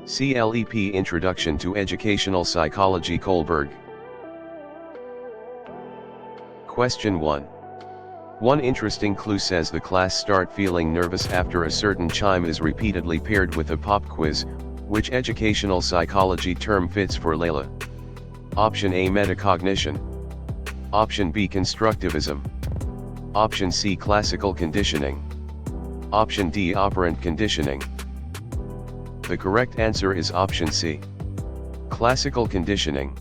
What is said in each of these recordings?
CLEP Introduction to Educational Psychology Kohlberg. Question 1. One interesting clue says the class start feeling nervous after a certain chime is repeatedly paired with a pop quiz. Which educational psychology term fits for Layla? Option A, metacognition. Option B, constructivism. Option C, classical conditioning. Option D, operant conditioning. The correct answer is option C. Classical conditioning.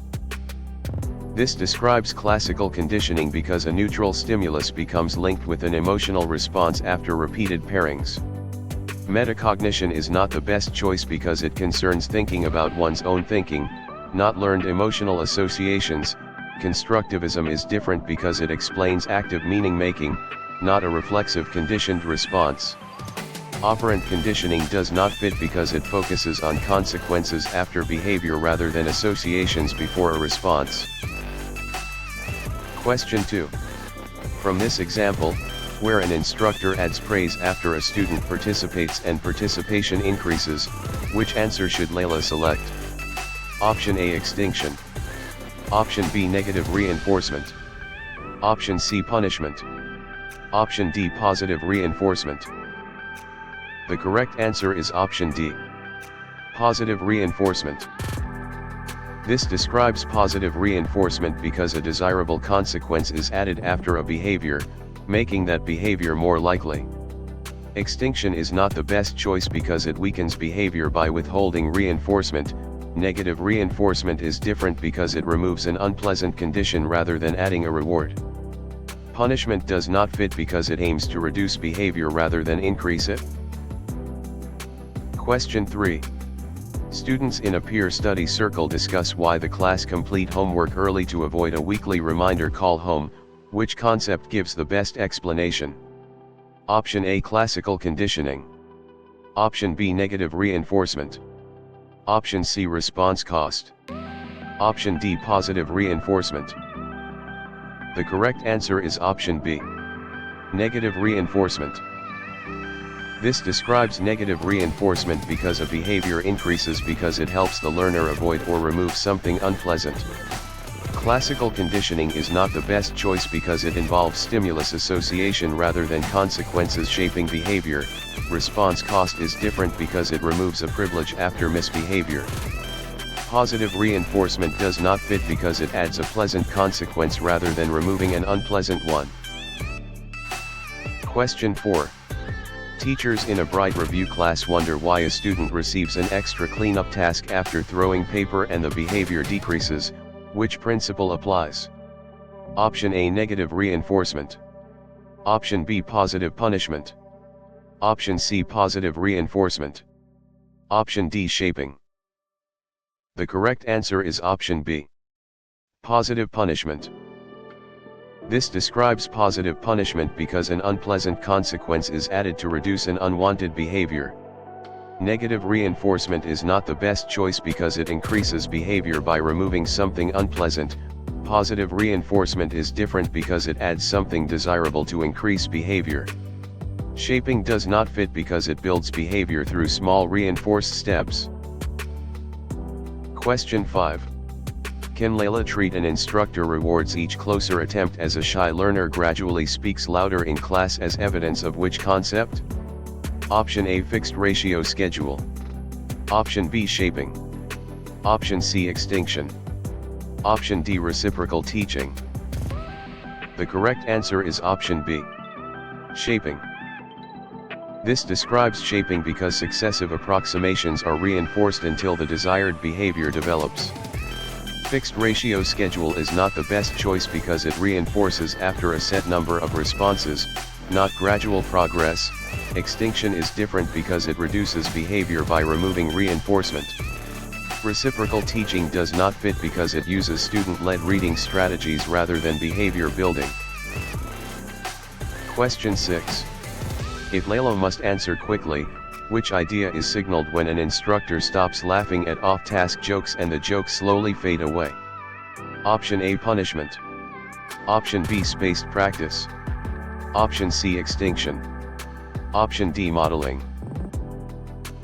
This describes classical conditioning because a neutral stimulus becomes linked with an emotional response after repeated pairings. Metacognition is not the best choice because it concerns thinking about one's own thinking, not learned emotional associations. Constructivism is different because it explains active meaning making, not a reflexive conditioned response. Operant conditioning does not fit because it focuses on consequences after behavior rather than associations before a response. Question 2. From this example, where an instructor adds praise after a student participates and participation increases, which answer should Layla select? Option A, extinction. Option B, negative reinforcement. Option C, punishment. Option D, positive reinforcement. The correct answer is option D. Positive reinforcement. This describes positive reinforcement because a desirable consequence is added after a behavior, making that behavior more likely. Extinction is not the best choice because it weakens behavior by withholding reinforcement. Negative reinforcement is different because it removes an unpleasant condition rather than adding a reward. Punishment does not fit because it aims to reduce behavior rather than increase it. Question 3. Students in a peer study circle discuss why the class complete homework early to avoid a weekly reminder call home. Which concept gives the best explanation? Option A, classical conditioning. Option B, negative reinforcement. Option C, response cost. Option D, positive reinforcement. The correct answer is option B. Negative reinforcement. This describes negative reinforcement because a behavior increases because it helps the learner avoid or remove something unpleasant. Classical conditioning is not the best choice because it involves stimulus association rather than consequences shaping behavior. Response cost is different because it removes a privilege after misbehavior. Positive reinforcement does not fit because it adds a pleasant consequence rather than removing an unpleasant one. Question 4. Teachers in a Bright Review class wonder why a student receives an extra cleanup task after throwing paper and the behavior decreases. Which principle applies? Option A, negative reinforcement. Option B, positive punishment. Option C, positive reinforcement. Option D, shaping. The correct answer is option B. Positive punishment. This describes positive punishment because an unpleasant consequence is added to reduce an unwanted behavior. Negative reinforcement is not the best choice because it increases behavior by removing something unpleasant. Positive reinforcement is different because it adds something desirable to increase behavior. Shaping does not fit because it builds behavior through small reinforced steps. Question 5. Can Layla treat an instructor rewards each closer attempt as a shy learner gradually speaks louder in class as evidence of which concept? Option A, fixed ratio schedule. Option B, shaping. Option C, extinction. Option D, reciprocal teaching. The correct answer is option B. Shaping. This describes shaping because successive approximations are reinforced until the desired behavior develops. Fixed ratio schedule is not the best choice because it reinforces after a set number of responses, not gradual progress. Extinction is different because it reduces behavior by removing reinforcement. Reciprocal teaching does not fit because it uses student-led reading strategies rather than behavior building. Question 6. If Layla must answer quickly, which idea is signaled when an instructor stops laughing at off-task jokes and the jokes slowly fade away? Option A, punishment. Option B, spaced practice. Option C, extinction. Option D, modeling.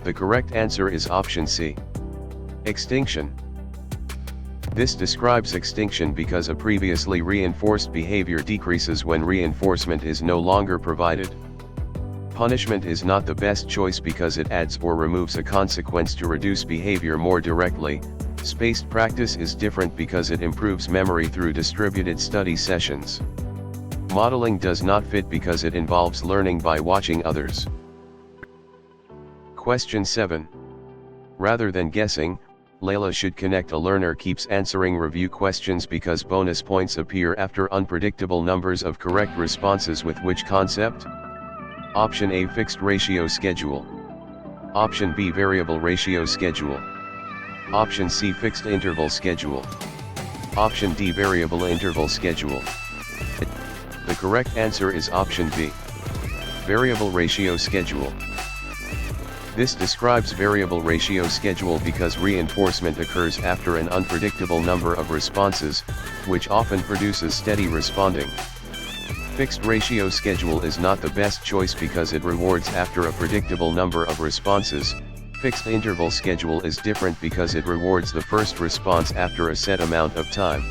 The correct answer is option C. Extinction. This describes extinction because a previously reinforced behavior decreases when reinforcement is no longer provided. Punishment is not the best choice because it adds or removes a consequence to reduce behavior more directly. Spaced practice is different because it improves memory through distributed study sessions. Modeling does not fit because it involves learning by watching others. Question 7. Rather than guessing, Layla should connect. A learner keeps answering review questions because bonus points appear after unpredictable numbers of correct responses. With which concept? Option A, fixed ratio schedule. Option B, variable ratio schedule. Option C, fixed interval schedule. Option D, variable interval schedule. The correct answer is option B, variable ratio schedule. This describes variable ratio schedule because reinforcement occurs after an unpredictable number of responses, which often produces steady responding. Fixed ratio schedule is not the best choice because it rewards after a predictable number of responses. Fixed interval schedule is different because it rewards the first response after a set amount of time.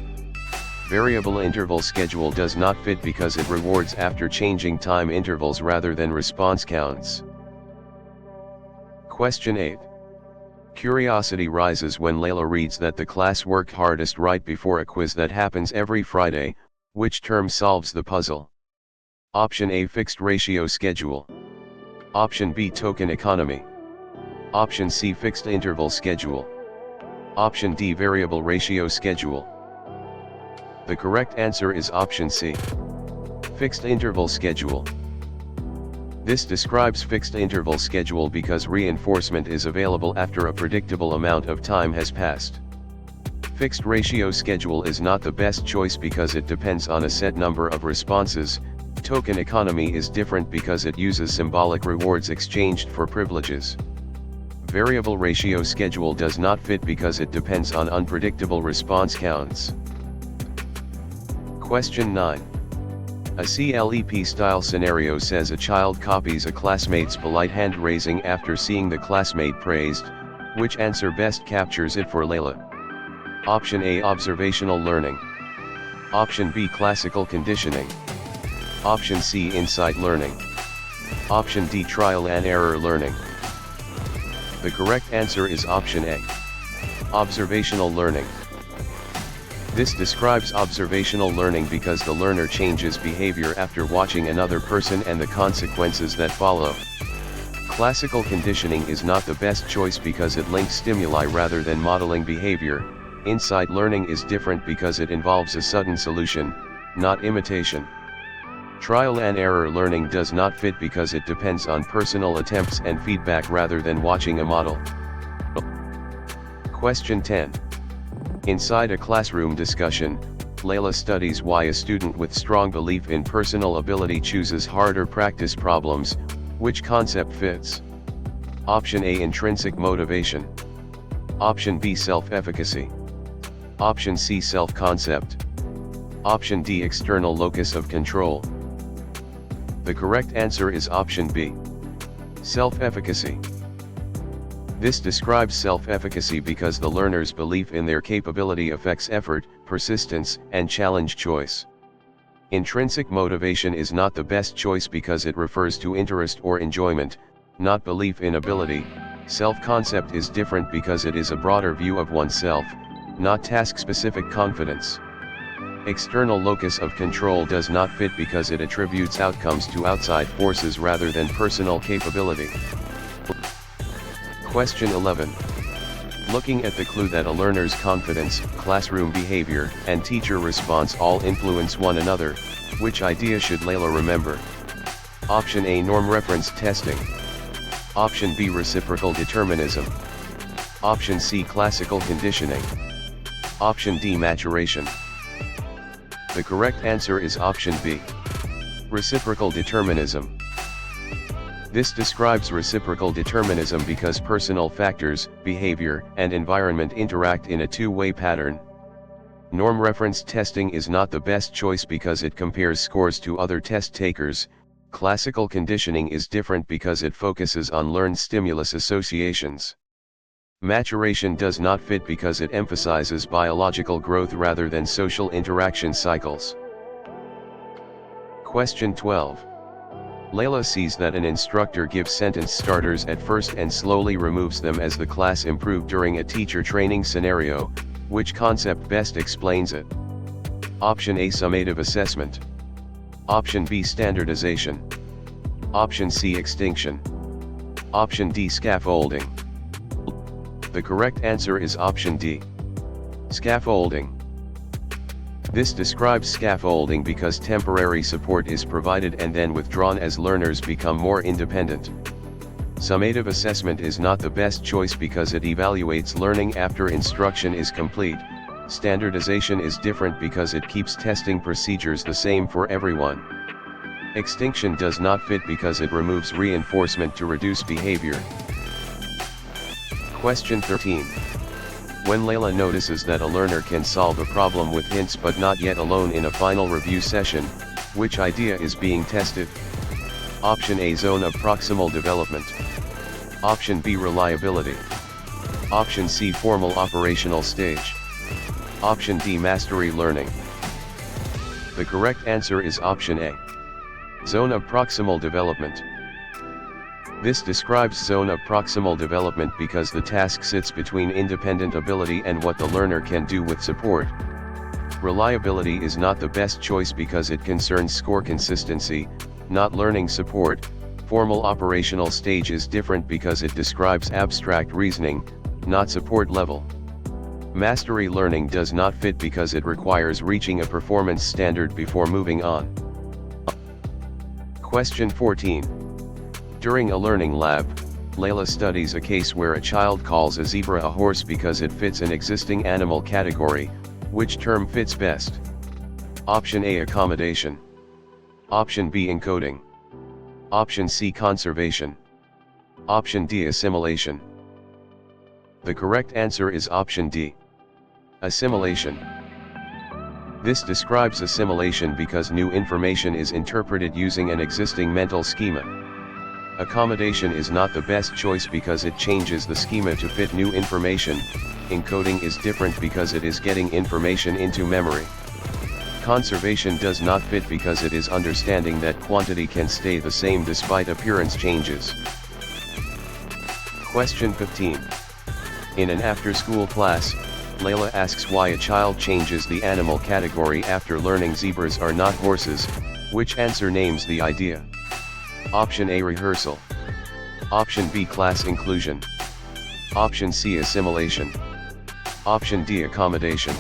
Variable interval schedule does not fit because it rewards after changing time intervals rather than response counts. Question 8. Curiosity rises when Layla reads that the class worked hardest right before a quiz that happens every Friday. Which term solves the puzzle? Option A, fixed ratio schedule. Option B, token economy. Option C, fixed interval schedule. Option D, variable ratio schedule. The correct answer is option C, fixed interval schedule. This describes fixed interval schedule because reinforcement is available after a predictable amount of time has passed. Fixed ratio schedule is not the best choice because it depends on a set number of responses. Token economy is different because it uses symbolic rewards exchanged for privileges. Variable ratio schedule does not fit because it depends on unpredictable response counts. Question 9. A CLEP-style scenario says a child copies a classmate's polite hand-raising after seeing the classmate praised. Which answer best captures it for Layla? Option A, observational learning. Option B, classical conditioning. Option C, insight learning. Option D, trial and error learning. The correct answer is option A, observational learning. This describes observational learning because the learner changes behavior after watching another person and the consequences that follow. Classical conditioning is not the best choice because it links stimuli rather than modeling behavior. Insight learning is different because it involves a sudden solution, not imitation. Trial and error learning does not fit because it depends on personal attempts and feedback rather than watching a model. Question 10. Inside a classroom discussion, Layla studies why a student with strong belief in personal ability chooses harder practice problems. Which concept fits? Option A, intrinsic motivation. Option B, self-efficacy. Option C, self-concept. Option D, external locus of control. The correct answer is option B, self-efficacy. This describes self-efficacy because the learner's belief in their capability affects effort, persistence, and challenge choice. Intrinsic motivation is not the best choice because it refers to interest or enjoyment, not belief in ability. Self-concept is different because it is a broader view of oneself, not task-specific confidence. External locus of control does not fit because it attributes outcomes to outside forces rather than personal capability. Question 11. Looking at the clue that a learner's confidence, classroom behavior, and teacher response all influence one another, which idea should Layla remember? Option A, norm reference testing. Option B, reciprocal determinism. Option C, classical conditioning. Option D, maturation. The correct answer is option B, reciprocal determinism. This describes reciprocal determinism because personal factors, behavior, and environment interact in a two-way pattern. Norm reference testing is not the best choice because it compares scores to other test takers. Classical conditioning is different because it focuses on learned stimulus associations. Maturation does not fit because it emphasizes biological growth rather than social interaction cycles. Question 12. Layla sees that an instructor gives sentence starters at first and slowly removes them as the class improved during a teacher training scenario. Which concept best explains it? Option A, summative assessment. Option B, standardization. Option C, extinction. Option D, scaffolding. The correct answer is option D. Scaffolding. This describes scaffolding because temporary support is provided and then withdrawn as learners become more independent. Summative assessment is not the best choice because it evaluates learning after instruction is complete. Standardization is different because it keeps testing procedures the same for everyone. Extinction does not fit because it removes reinforcement to reduce behavior. Question 13. When Layla notices that a learner can solve a problem with hints but not yet alone in a final review session, which idea is being tested? Option A, zone of proximal development. Option B, reliability. Option C, formal operational stage. Option D, mastery learning. The correct answer is option A. Zone of proximal development. This describes zone of proximal development because the task sits between independent ability and what the learner can do with support. Reliability is not the best choice because it concerns score consistency, not learning support. Formal operational stage is different because it describes abstract reasoning, not support level. Mastery learning does not fit because it requires reaching a performance standard before moving on. Question 14. During a learning lab, Layla studies a case where a child calls a zebra a horse because it fits an existing animal category. Which term fits best? Option A, accommodation. Option B, encoding. Option C, conservation. Option D, assimilation. The correct answer is option D. Assimilation. This describes assimilation because new information is interpreted using an existing mental schema. Accommodation is not the best choice because it changes the schema to fit new information. Encoding is different because it is getting information into memory. Conservation does not fit because it is understanding that quantity can stay the same despite appearance changes. Question 15. In an after-school class, Layla asks why a child changes the animal category after learning zebras are not horses. Which answer names the idea? Option A, rehearsal. Option B, class inclusion. Option C, assimilation. Option D, accommodation.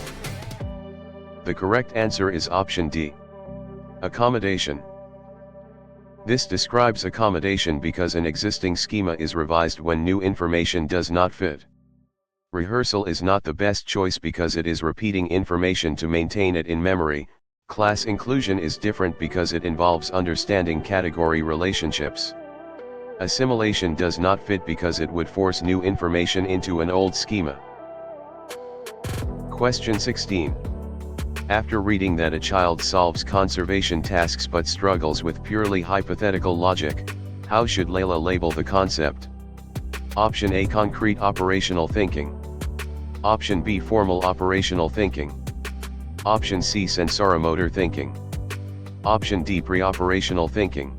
The correct answer is option D. Accommodation. This describes accommodation because an existing schema is revised when new information does not fit. Rehearsal is not the best choice because it is repeating information to maintain it in memory. Class inclusion is different because it involves understanding category relationships. Assimilation does not fit because it would force new information into an old schema. Question 16. After reading that a child solves conservation tasks but struggles with purely hypothetical logic, how should Layla label the concept? Option A, concrete operational thinking. Option B, formal operational thinking. Option C, sensoromotor thinking. Option D, pre-operational thinking.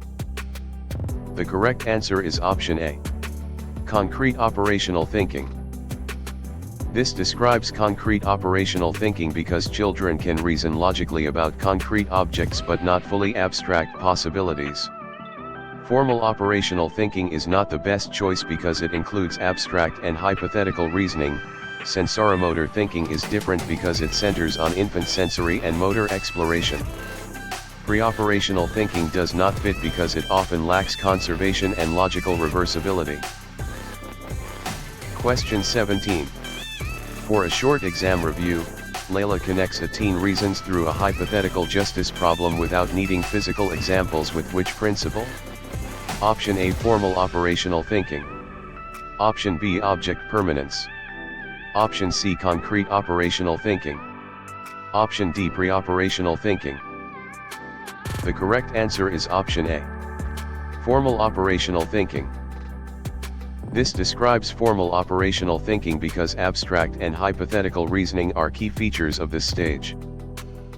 The correct answer is option A. Concrete operational thinking. This describes concrete operational thinking because children can reason logically about concrete objects but not fully abstract possibilities. Formal operational thinking is not the best choice because it includes abstract and hypothetical reasoning. Sensoromotor thinking is different because it centers on infant sensory and motor exploration. Pre-operational thinking does not fit because it often lacks conservation and logical reversibility. Question 17. For a short exam review, Layla connects a teen reasons through a hypothetical justice problem without needing physical examples with which principle? Option A, formal operational thinking. Option B, object permanence. Option C, concrete operational thinking. Option D, pre-operational thinking. The correct answer is option A. Formal operational thinking. This describes formal operational thinking because abstract and hypothetical reasoning are key features of this stage.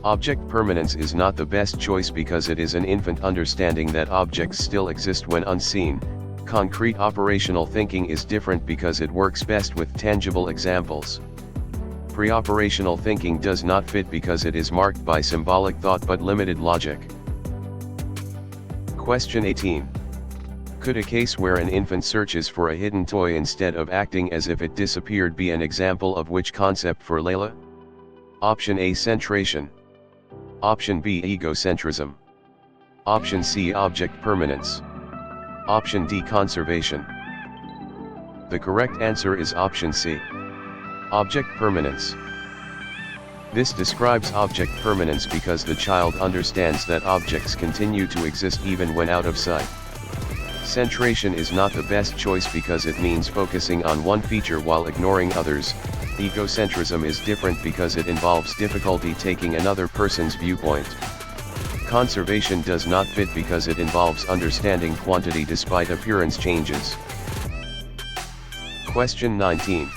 Object permanence is not the best choice because it is an infant understanding that objects still exist when unseen. Concrete operational thinking is different because it works best with tangible examples. Pre-operational thinking does not fit because it is marked by symbolic thought but limited logic. Question 18. Could a case where an infant searches for a hidden toy instead of acting as if it disappeared be an example of which concept for Layla? Option A, centration. Option B, egocentrism. Option C, object permanence. Option D, conservation. The correct answer is option C. Object permanence. This describes object permanence because the child understands that objects continue to exist even when out of sight. Centration is not the best choice because it means focusing on one feature while ignoring others. Egocentrism is different because it involves difficulty taking another person's viewpoint. Conservation does not fit because it involves understanding quantity despite appearance changes. Question 19.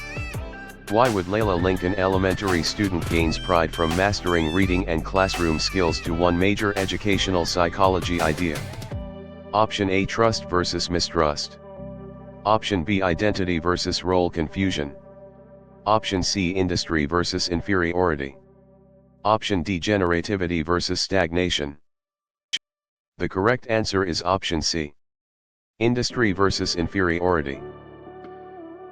Why would Layla Lincoln Elementary student gains pride from mastering reading and classroom skills to one major educational psychology idea? Option A, trust versus mistrust. Option B, identity versus role confusion. Option C, industry versus inferiority. Option D, generativity versus stagnation. The correct answer is option C. Industry versus inferiority.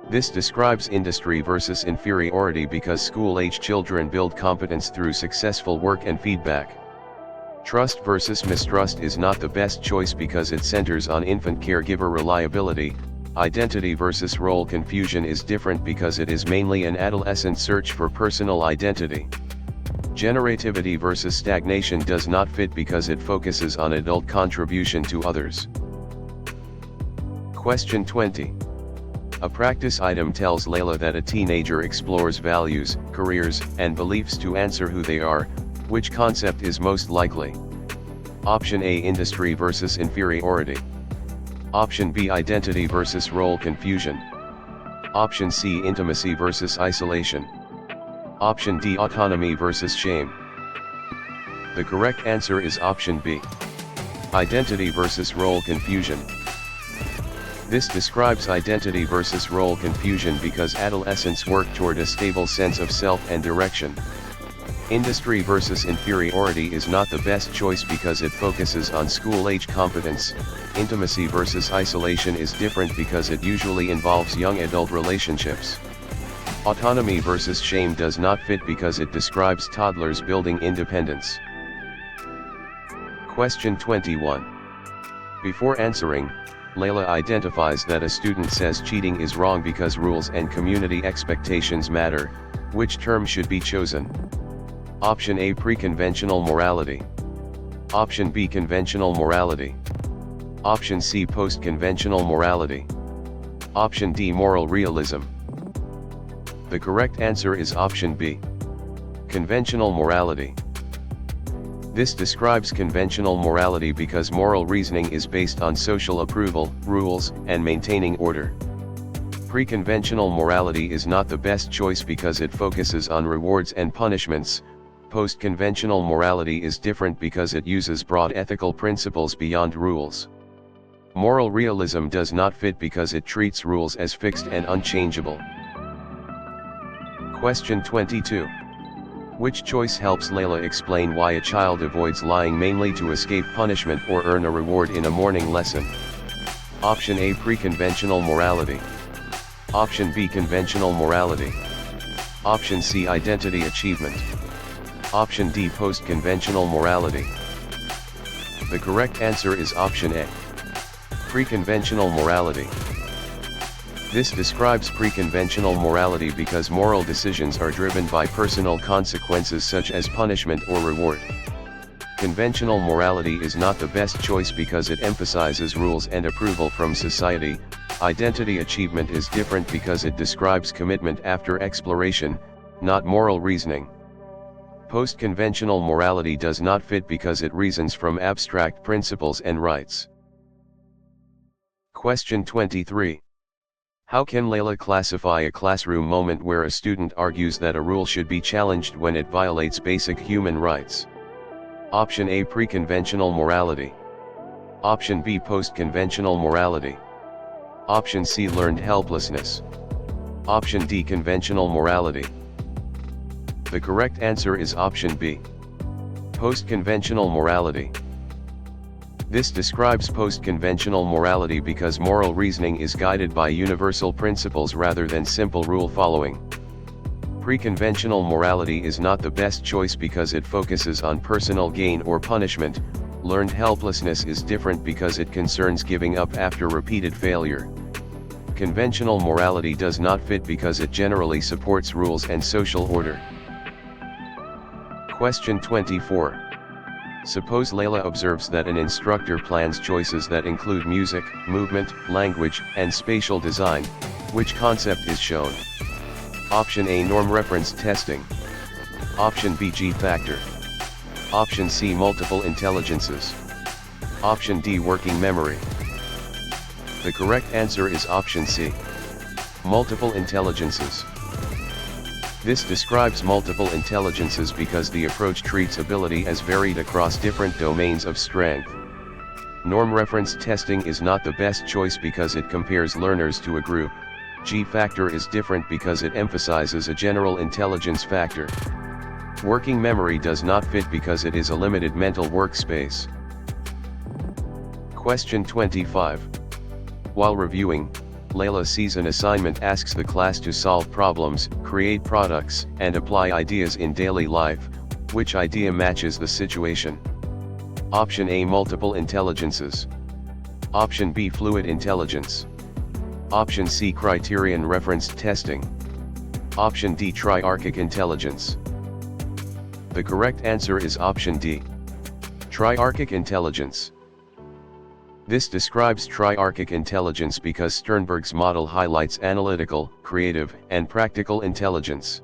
This describes industry versus inferiority because school-age children build competence through successful work and feedback. Trust versus mistrust is not the best choice because it centers on infant caregiver reliability. Identity versus role confusion is different because it is mainly an adolescent search for personal identity. Generativity versus stagnation does not fit because it focuses on adult contribution to others. Question 20. A practice item tells Layla that a teenager explores values, careers, and beliefs to answer who they are. Which concept is most likely? Option A, industry versus inferiority. Option B, identity versus role confusion. Option C, intimacy versus isolation. Option D, autonomy versus shame. The correct answer is option B. Identity versus role confusion. This describes identity versus role confusion because adolescents work toward a stable sense of self and direction. Industry versus inferiority is not the best choice because it focuses on school-age competence. Intimacy versus isolation is different because it usually involves young adult relationships. Autonomy versus shame does not fit because it describes toddlers building independence. Question 21. Before answering, Layla identifies that a student says cheating is wrong because rules and community expectations matter. Which term should be chosen? Option A, preconventional morality. Option B, conventional morality. Option C, postconventional morality. Option D, moral realism. The correct answer is option B. Conventional morality. This describes conventional morality because moral reasoning is based on social approval, rules, and maintaining order. Preconventional morality is not the best choice because it focuses on rewards and punishments. Postconventional morality is different because it uses broad ethical principles beyond rules. Moral realism does not fit because it treats rules as fixed and unchangeable. Question 22. Which choice helps Layla explain why a child avoids lying mainly to escape punishment or earn a reward in a morning lesson? Option A, preconventional morality. Option B, conventional morality. Option C, identity achievement. Option D, postconventional morality. The correct answer is option A. Preconventional morality. This describes preconventional morality because moral decisions are driven by personal consequences such as punishment or reward. Conventional morality is not the best choice because it emphasizes rules and approval from society. Identity achievement is different because it describes commitment after exploration, not moral reasoning. Postconventional morality does not fit because it reasons from abstract principles and rights. Question 23. How can Layla classify a classroom moment where a student argues that a rule should be challenged when it violates basic human rights? Option A, preconventional morality. Option B, postconventional morality. Option C, learned helplessness. Option D, conventional morality. The correct answer is option B, postconventional morality. This describes postconventional morality because moral reasoning is guided by universal principles rather than simple rule following. Preconventional morality is not the best choice because it focuses on personal gain or punishment. Learned helplessness is different because it concerns giving up after repeated failure. Conventional morality does not fit because it generally supports rules and social order. Question 24. Suppose Layla observes that an instructor plans choices that include music, movement, language, and spatial design. Which concept is shown? Option A, norm reference testing. Option B, G factor. Option C, multiple intelligences. Option D, working memory. The correct answer is option C, multiple intelligences. This describes multiple intelligences because the approach treats ability as varied across different domains of strength. Norm reference testing is not the best choice because it compares learners to a group. G factor is different because it emphasizes a general intelligence factor. Working memory does not fit because it is a limited mental workspace. Question 25. While reviewing, Layla sees an assignment asks the class to solve problems, create products, and apply ideas in daily life. Which idea matches the situation? Option A, multiple intelligences. Option B, fluid intelligence. Option C, criterion reference testing. Option D, triarchic intelligence. The correct answer is option D, triarchic intelligence. This describes triarchic intelligence because Sternberg's model highlights analytical, creative, and practical intelligence.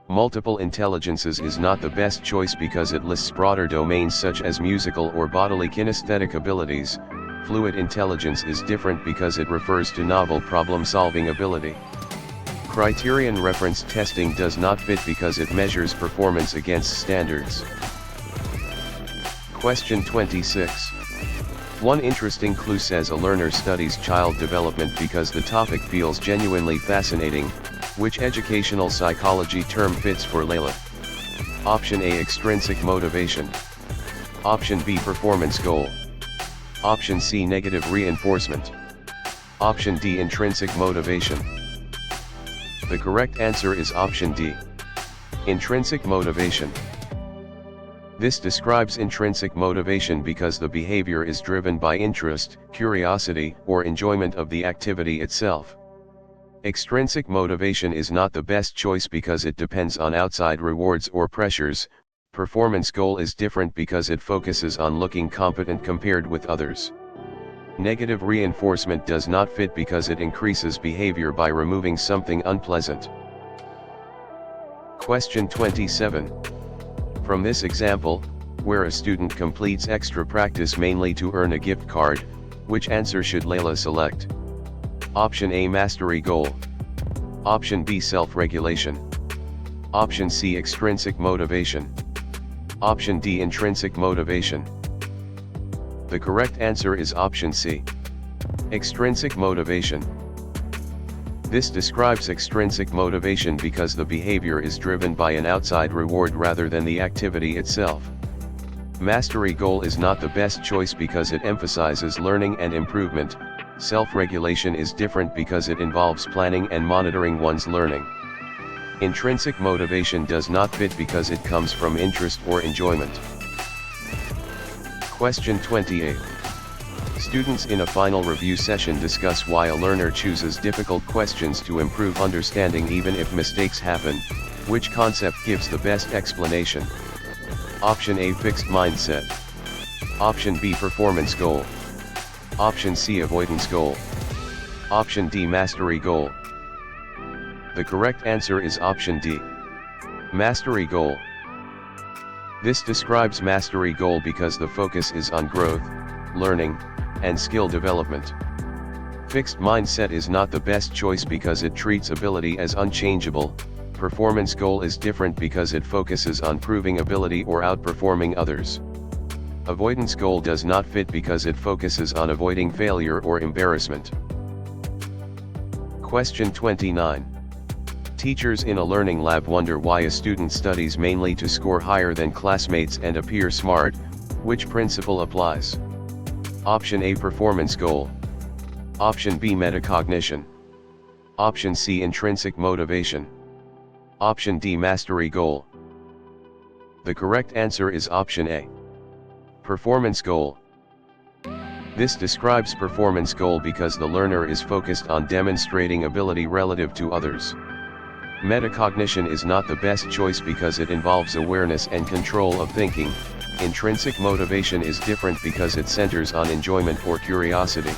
Multiple intelligences is not the best choice because it lists broader domains such as musical or bodily kinesthetic abilities. Fluid intelligence is different because it refers to novel problem-solving ability. Criterion reference testing does not fit because it measures performance against standards. Question 26. One interesting clue says a learner studies child development because the topic feels genuinely fascinating. Which educational psychology term fits for Layla? Option A, extrinsic motivation. Option B, performance goal. Option C, negative reinforcement. Option D, intrinsic motivation. The correct answer is option D, intrinsic motivation. This describes intrinsic motivation because the behavior is driven by interest, curiosity, or enjoyment of the activity itself. Extrinsic motivation is not the best choice because it depends on outside rewards or pressures. Performance goal is different because it focuses on looking competent compared with others. Negative reinforcement does not fit because it increases behavior by removing something unpleasant. Question 27. From this example, where a student completes extra practice mainly to earn a gift card, which answer should Layla select? Option A, mastery goal. Option B, self-regulation. Option C, extrinsic motivation. Option D, intrinsic motivation. The correct answer is option C, extrinsic motivation. This describes extrinsic motivation because the behavior is driven by an outside reward rather than the activity itself. Mastery goal is not the best choice because it emphasizes learning and improvement. Self-regulation is different because it involves planning and monitoring one's learning. Intrinsic motivation does not fit because it comes from interest or enjoyment. Question 28. Students in a final review session discuss why a learner chooses difficult questions to improve understanding even if mistakes happen. Which concept gives the best explanation? Option A, fixed mindset. Option B, performance goal. Option C, avoidance goal. Option D, mastery goal. The correct answer is option D, mastery goal. This describes mastery goal because the focus is on growth, learning, and skill development. Fixed mindset is not the best choice because it treats ability as unchangeable. Performance goal is different because it focuses on proving ability or outperforming others. Avoidance goal does not fit because it focuses on avoiding failure or embarrassment. Question 29. Teachers in a learning lab wonder why a student studies mainly to score higher than classmates and appear smart. Which principle applies? Option A, performance goal. Option B, metacognition. Option C, intrinsic motivation. Option D, mastery goal. The correct answer is option A, performance goal. This describes performance goal because the learner is focused on demonstrating ability relative to others. Metacognition is not the best choice because it involves awareness and control of thinking. Intrinsic motivation is different because it centers on enjoyment or curiosity.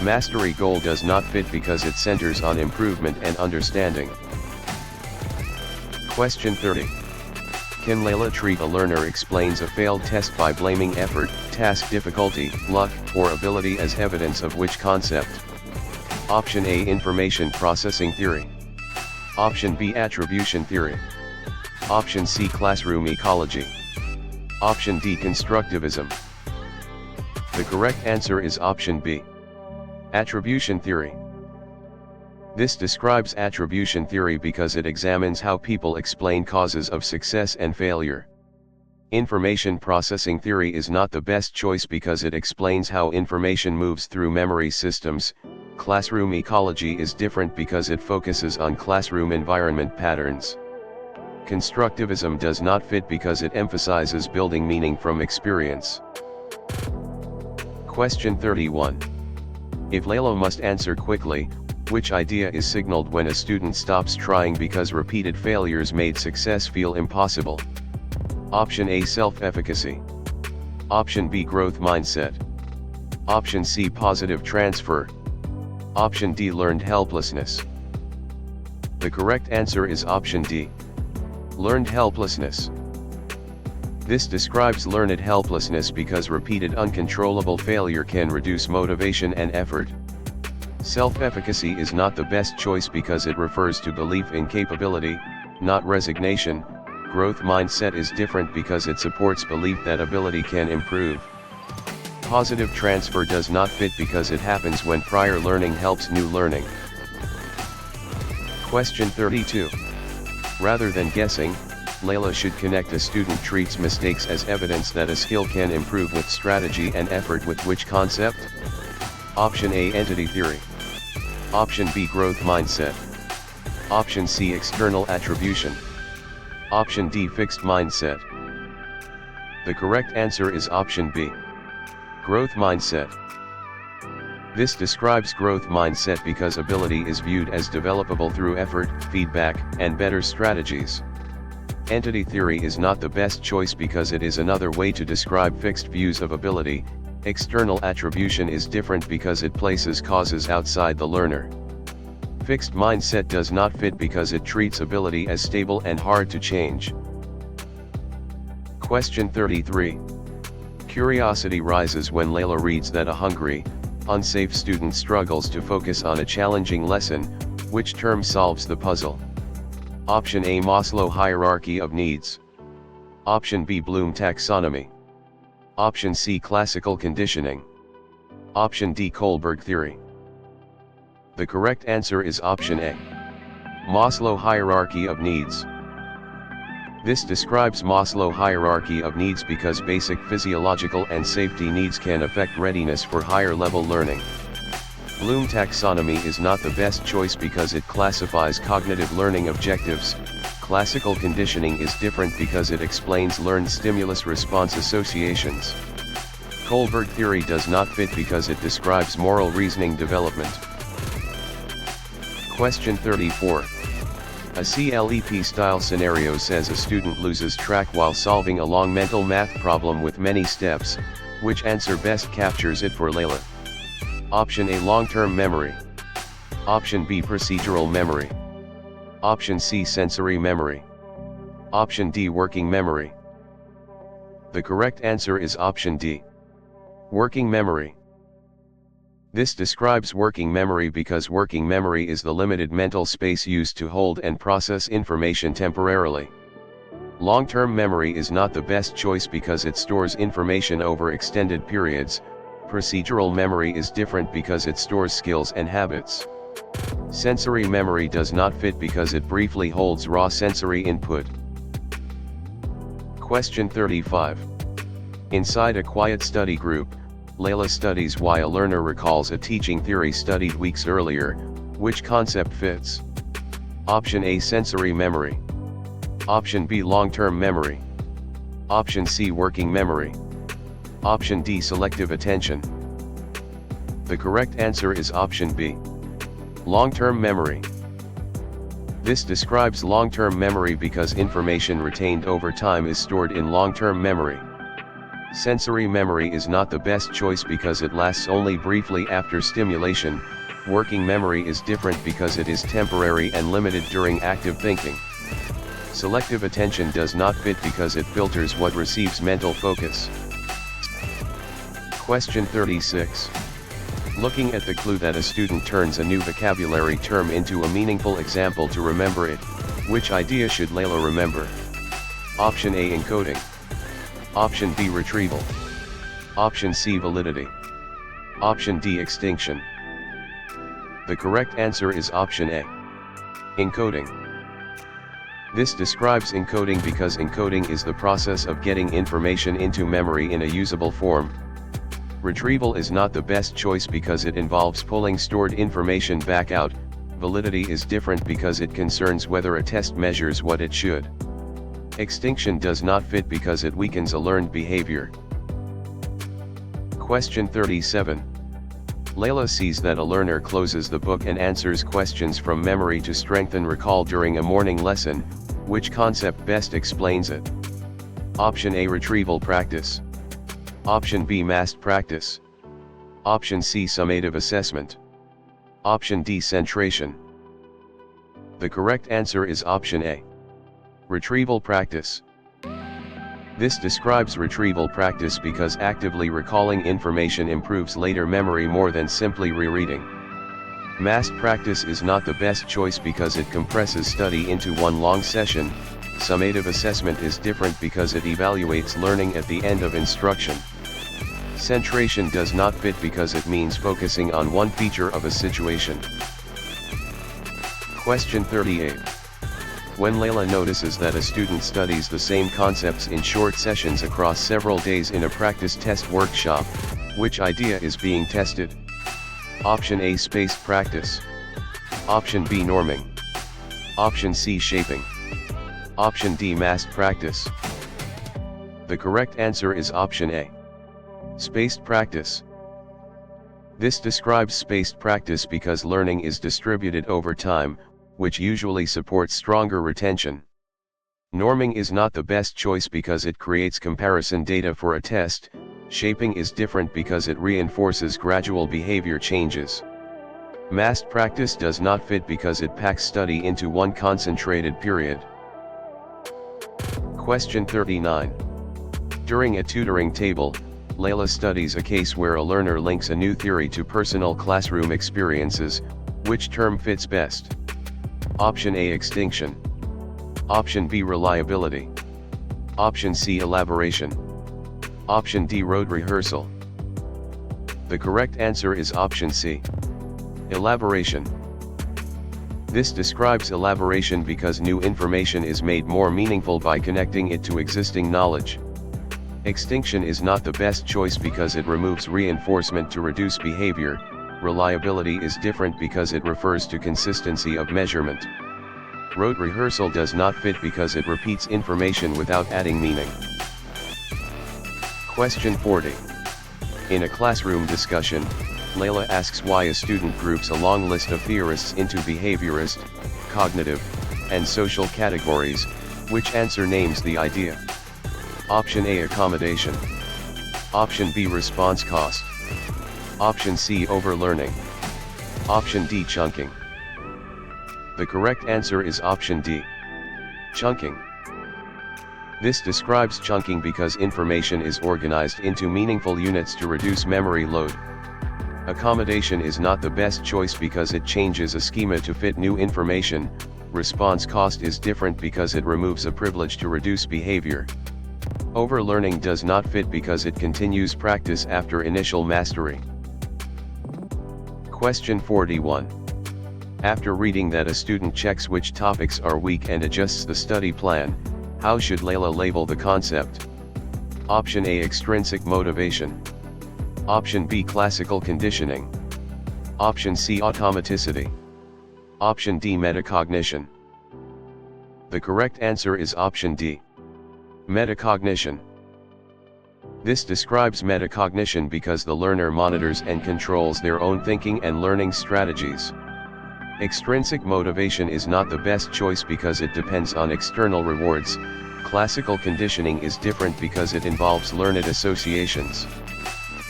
Mastery goal does not fit because it centers on improvement and understanding. Question 30. Can Layla treat a learner explains a failed test by blaming effort, task difficulty, luck, or ability as evidence of which concept? Option A, information processing theory. Option B, attribution theory. Option C, classroom ecology. Option D, constructivism. The correct answer is option B, attribution theory. This describes attribution theory because it examines how people explain causes of success and failure. Information processing theory is not the best choice because it explains how information moves through memory systems. Classroom ecology is different because it focuses on classroom environment patterns. Constructivism does not fit because it emphasizes building meaning from experience. Question 31. If Layla must answer quickly, which idea is signaled when a student stops trying because repeated failures made success feel impossible? Option A, self-efficacy. Option B, growth mindset. Option C, positive transfer. Option D, learned helplessness. The correct answer is option D, learned helplessness. This describes learned helplessness because repeated uncontrollable failure can reduce motivation and effort. Self-efficacy is not the best choice because it refers to belief in capability, not resignation. Growth mindset is different because it supports belief that ability can improve. Positive transfer does not fit because it happens when prior learning helps new learning. Question 32. Rather than guessing, Layla should connect a student treats mistakes as evidence that a skill can improve with strategy and effort with which concept? Option A, entity theory. Option B, growth mindset. Option C, external attribution. Option D, fixed mindset. The correct answer is option B, growth mindset. This describes growth mindset because ability is viewed as developable through effort, feedback, and better strategies. Entity theory is not the best choice because it is another way to describe fixed views of ability. External attribution is different because it places causes outside the learner. Fixed mindset does not fit because it treats ability as stable and hard to change. Question 33. Curiosity rises when Layla reads that a hungry, unsafe student struggles to focus on a challenging lesson. Which term solves the puzzle? Option A, Maslow hierarchy of needs. Option B, Bloom taxonomy. Option C, classical conditioning. Option D, Kohlberg theory. The correct answer is option A, Maslow hierarchy of needs. This describes Maslow hierarchy of needs because basic physiological and safety needs can affect readiness for higher level learning. Bloom taxonomy is not the best choice because it classifies cognitive learning objectives. Classical conditioning is different because it explains learned stimulus response associations. Kohlberg theory does not fit because it describes moral reasoning development. Question 34. A CLEP-style scenario says a student loses track while solving a long mental math problem with many steps. Which answer best captures it for Layla? Option A, long-term memory. Option B, procedural memory. Option C, sensory memory. Option D, working memory. The correct answer is option D, working memory. This describes working memory because working memory is the limited mental space used to hold and process information temporarily. Long-term memory is not the best choice because it stores information over extended periods. Procedural memory is different because it stores skills and habits. Sensory memory does not fit because it briefly holds raw sensory input. Question 35. Inside a quiet study group, Layla studies why a learner recalls a teaching theory studied weeks earlier. Which concept fits? Option A, sensory memory. Option B, long-term memory. Option C, working memory. Option D, selective attention. The correct answer is option B, long-term memory. This describes long-term memory because information retained over time is stored in long-term memory. Sensory memory is not the best choice because it lasts only briefly after stimulation. Working memory is different because it is temporary and limited during active thinking. Selective attention does not fit because it filters what receives mental focus. Question 36. Looking at the clue that a student turns a new vocabulary term into a meaningful example to remember it, which idea should Layla remember? Option A, encoding. Option B, retrieval. Option C, validity. Option D, extinction. The correct answer is option A, encoding. This describes encoding because encoding is the process of getting information into memory in a usable form. Retrieval is not the best choice because it involves pulling stored information back out. Validity is different because it concerns whether a test measures what it should. Extinction does not fit because it weakens a learned behavior. Question 37. Layla sees that a learner closes the book and answers questions from memory to strengthen recall during a morning lesson. Which concept best explains it? Option A, retrieval practice. Option B, massed practice. Option C, summative assessment. Option D, centration. The correct answer is option A, retrieval practice. This describes retrieval practice because actively recalling information improves later memory more than simply rereading. Massed practice is not the best choice because it compresses study into one long session. Summative assessment is different because it evaluates learning at the end of instruction. Centration does not fit because it means focusing on one feature of a situation. Question 38. When Layla notices that a student studies the same concepts in short sessions across several days in a practice test workshop, which idea is being tested? Option A, spaced practice. Option B, norming. Option C, shaping. Option D, massed practice. The correct answer is option A, spaced practice. This describes spaced practice because learning is distributed over time, which usually supports stronger retention. Norming is not the best choice because it creates comparison data for a test. Shaping is different because it reinforces gradual behavior changes. Massed practice does not fit because it packs study into one concentrated period. Question 39. During a tutoring table, Layla studies a case where a learner links a new theory to personal classroom experiences. Which term fits best? Option A, extinction. Option B, reliability. Option C, elaboration. Option D, rote rehearsal. The correct answer is option C, elaboration. This describes elaboration because new information is made more meaningful by connecting it to existing knowledge. Extinction is not the best choice because it removes reinforcement to reduce behavior. Reliability is different because it refers to consistency of measurement. Rote rehearsal does not fit because it repeats information without adding meaning. Question 40. In a classroom discussion, Layla asks why a student groups a long list of theorists into behaviorist, cognitive, and social categories. Which answer names the idea? Option A, accommodation. Option B, response cost. Option C, overlearning. Option D, chunking. The correct answer is option D, chunking. This describes chunking because information is organized into meaningful units to reduce memory load. Accommodation is not the best choice because it changes a schema to fit new information. Response cost is different because it removes a privilege to reduce behavior. Overlearning does not fit because it continues practice after initial mastery. Question 41. After reading that a student checks which topics are weak and adjusts the study plan, how should Layla label the concept? Option A, extrinsic motivation. Option B, classical conditioning. Option C, automaticity. Option D, metacognition. The correct answer is option D. Metacognition. This describes metacognition because the learner monitors and controls their own thinking and learning strategies. Extrinsic motivation is not the best choice because it depends on external rewards. Classical conditioning is different because it involves learned associations.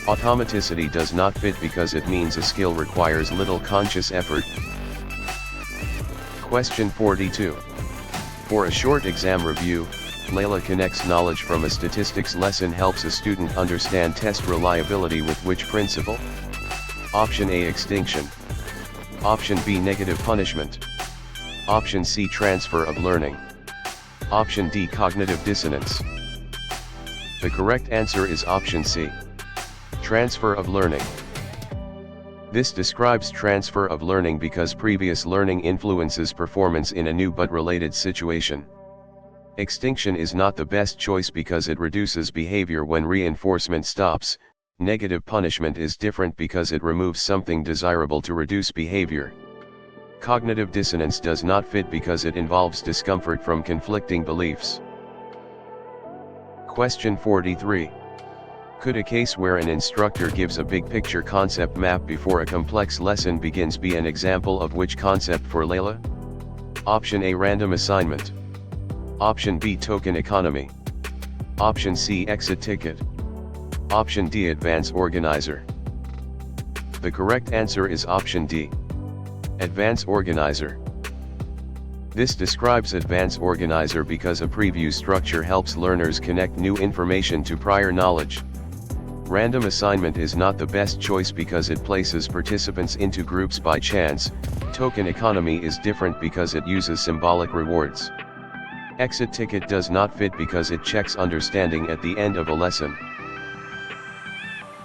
Automaticity does not fit because it means a skill requires little conscious effort. Question 42. For a short exam review, Layla connects knowledge from a statistics lesson helps a student understand test reliability with which principle? Option A, extinction. Option B, negative punishment. Option C, transfer of learning. Option D, cognitive dissonance. The correct answer is option C. Transfer of learning. This describes transfer of learning because previous learning influences performance in a new but related situation. Extinction is not the best choice because it reduces behavior when reinforcement stops. Negative punishment is different because it removes something desirable to reduce behavior. Cognitive dissonance does not fit because it involves discomfort from conflicting beliefs. Question 43. Could a case where an instructor gives a big picture concept map before a complex lesson begins be an example of which concept for Layla? Option A, random assignment. Option B, token economy. Option C, exit ticket. Option D, advance organizer. The correct answer is option D. Advance organizer. This describes advance organizer because a preview structure helps learners connect new information to prior knowledge. Random assignment is not the best choice because it places participants into groups by chance. Token economy is different because it uses symbolic rewards. Exit ticket does not fit because it checks understanding at the end of a lesson.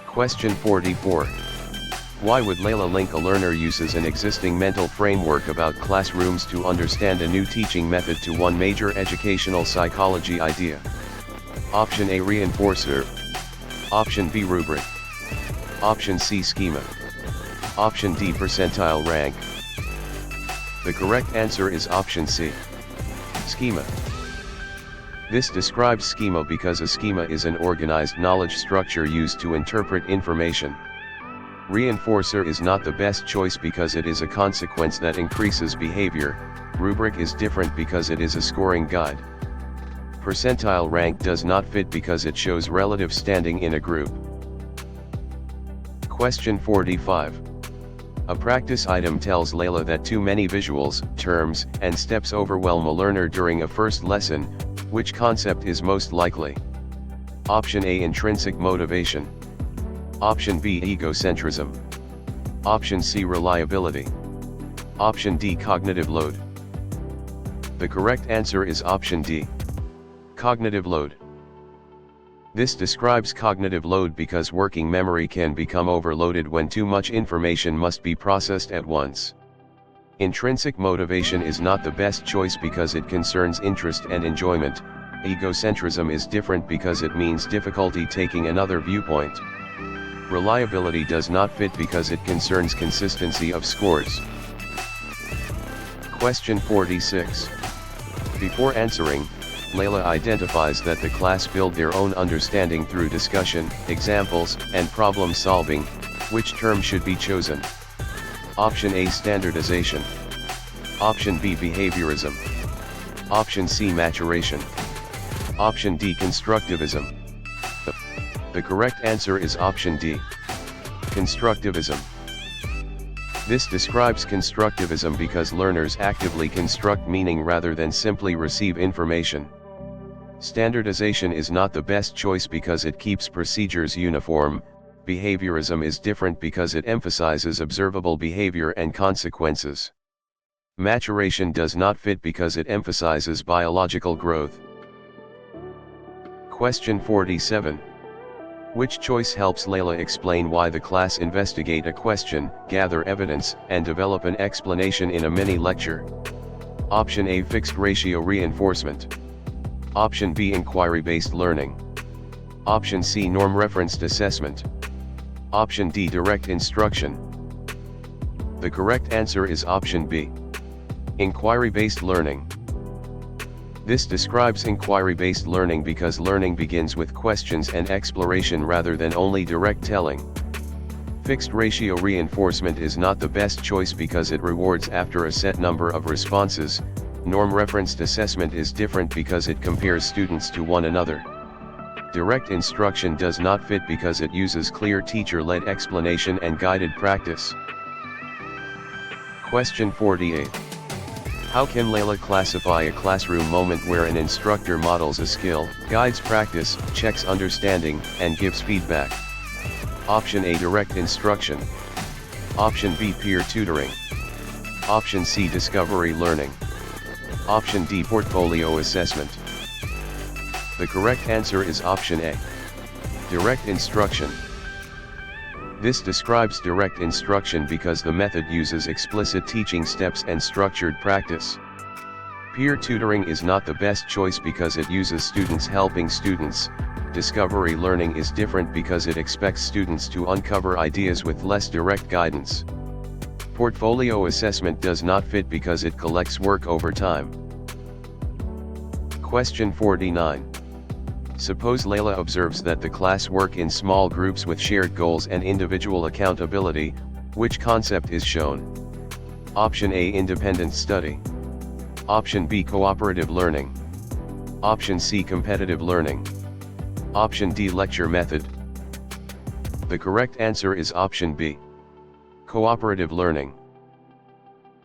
Question 44. Why would Layla link a learner uses an existing mental framework about classrooms to understand a new teaching method to one major educational psychology idea? Option A, reinforcer. Option B, rubric. Option C, schema. Option D, percentile rank. The correct answer is option C. Schema. This describes schema because a schema is an organized knowledge structure used to interpret information. Reinforcer is not the best choice because it is a consequence that increases behavior. Rubric is different because it is a scoring guide. Percentile rank does not fit because it shows relative standing in a group. Question 45. A practice item tells Layla that too many visuals, terms, and steps overwhelm a learner during a first lesson. Which concept is most likely? Option A, intrinsic motivation. Option B, egocentrism. Option C, reliability. Option D, cognitive load. The correct answer is option D. Cognitive load. This describes cognitive load because working memory can become overloaded when too much information must be processed at once. Intrinsic motivation is not the best choice because it concerns interest and enjoyment. Egocentrism is different because it means difficulty taking another viewpoint. Reliability does not fit because it concerns consistency of scores. Question 46. Before answering, Layla identifies that the class build their own understanding through discussion, examples, and problem solving. Which term should be chosen? Option A, standardization. Option B, behaviorism. Option C, maturation. Option D, constructivism. The correct answer is option D. Constructivism. This describes constructivism because learners actively construct meaning rather than simply receive information. Standardization is not the best choice because it keeps procedures uniform. behaviorism is different because it emphasizes observable behavior and consequences. Maturation does not fit because it emphasizes biological growth. Question 47. Which choice helps Layla explain why the class investigate a question, gather evidence, and develop an explanation in a mini-lecture? Option A, fixed ratio reinforcement. Option B, inquiry-based learning. Option C, norm-referenced assessment. Option D, direct instruction. The correct answer is option B. Inquiry-based learning. This describes inquiry-based learning because learning begins with questions and exploration rather than only direct telling. Fixed ratio reinforcement is not the best choice because it rewards after a set number of responses. Norm-referenced assessment is different because it compares students to one another. Direct instruction does not fit because it uses clear teacher-led explanation and guided practice. Question 48. How can Layla classify a classroom moment where an instructor models a skill, guides practice, checks understanding, and gives feedback? Option A, direct instruction. Option B, peer tutoring. Option C, discovery learning. Option D, portfolio assessment. The correct answer is option A. Direct instruction. This describes direct instruction because the method uses explicit teaching steps and structured practice. Peer tutoring is not the best choice because it uses students helping students. Discovery learning is different because it expects students to uncover ideas with less direct guidance. Portfolio assessment does not fit because it collects work over time. Question 49. Suppose Layla observes that the class work in small groups with shared goals and individual accountability. Which concept is shown? Option A, independent study. Option B, cooperative learning. Option C, competitive learning. Option D, lecture method. The correct answer is option B. Cooperative learning.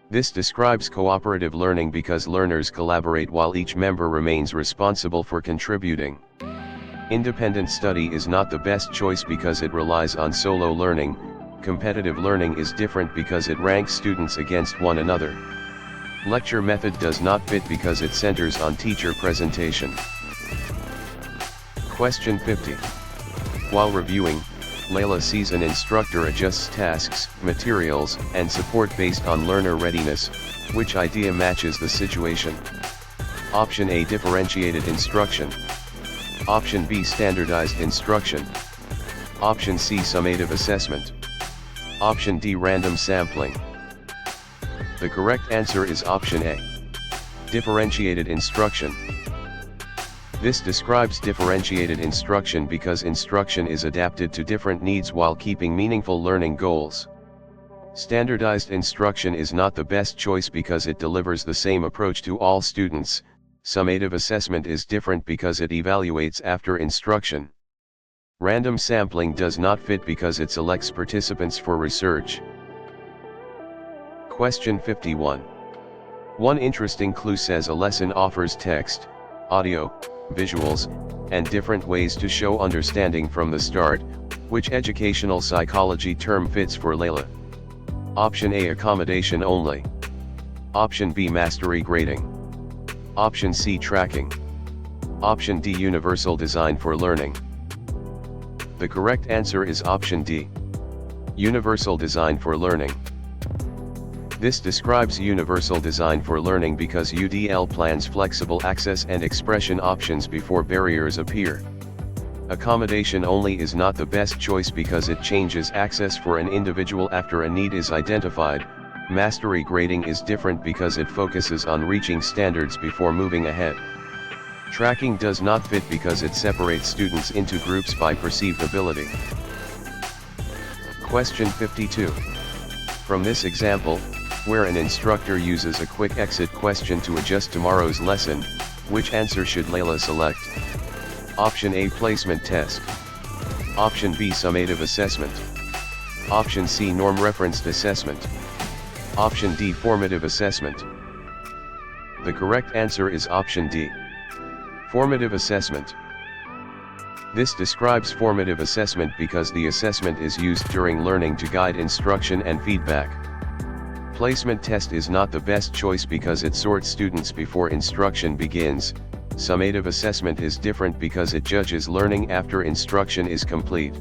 This describes cooperative learning because learners collaborate while each member remains responsible for contributing. Independent study is not the best choice because it relies on solo learning. Competitive learning is different because it ranks students against one another. Lecture method does not fit because it centers on teacher presentation. Question 50. While reviewing, Layla sees an instructor adjusts tasks, materials, and support based on learner readiness. Which idea matches the situation? Option A, differentiated instruction. Option B, standardized instruction. Option C, summative assessment. Option D, random sampling. The correct answer is option A. Differentiated instruction. This describes differentiated instruction because instruction is adapted to different needs while keeping meaningful learning goals. Standardized instruction is not the best choice because it delivers the same approach to all students. Summative assessment is different because it evaluates after instruction. Random sampling does not fit because it selects participants for research. Question 51. One interesting clue says a lesson offers text, audio, visuals, and different ways to show understanding from the start. Which educational psychology term fits for Layla? Option A, accommodation only. Option B, mastery grading. Option C, tracking. Option D, universal design for learning. The correct answer is option D. Universal design for learning. This describes universal design for learning because UDL plans flexible access and expression options before barriers appear. Accommodation only is not the best choice because it changes access for an individual after a need is identified. Mastery grading is different because it focuses on reaching standards before moving ahead. Tracking does not fit because it separates students into groups by perceived ability. Question 52. From this example, where an instructor uses a quick exit question to adjust tomorrow's lesson, which answer should Layla select? Option A, placement test. Option B, summative assessment. Option C, norm-referenced assessment. Option D, formative assessment. The correct answer is option D. Formative assessment. This describes formative assessment because the assessment is used during learning to guide instruction and feedback. Placement test is not the best choice because it sorts students before instruction begins. Summative assessment is different because it judges learning after instruction is complete.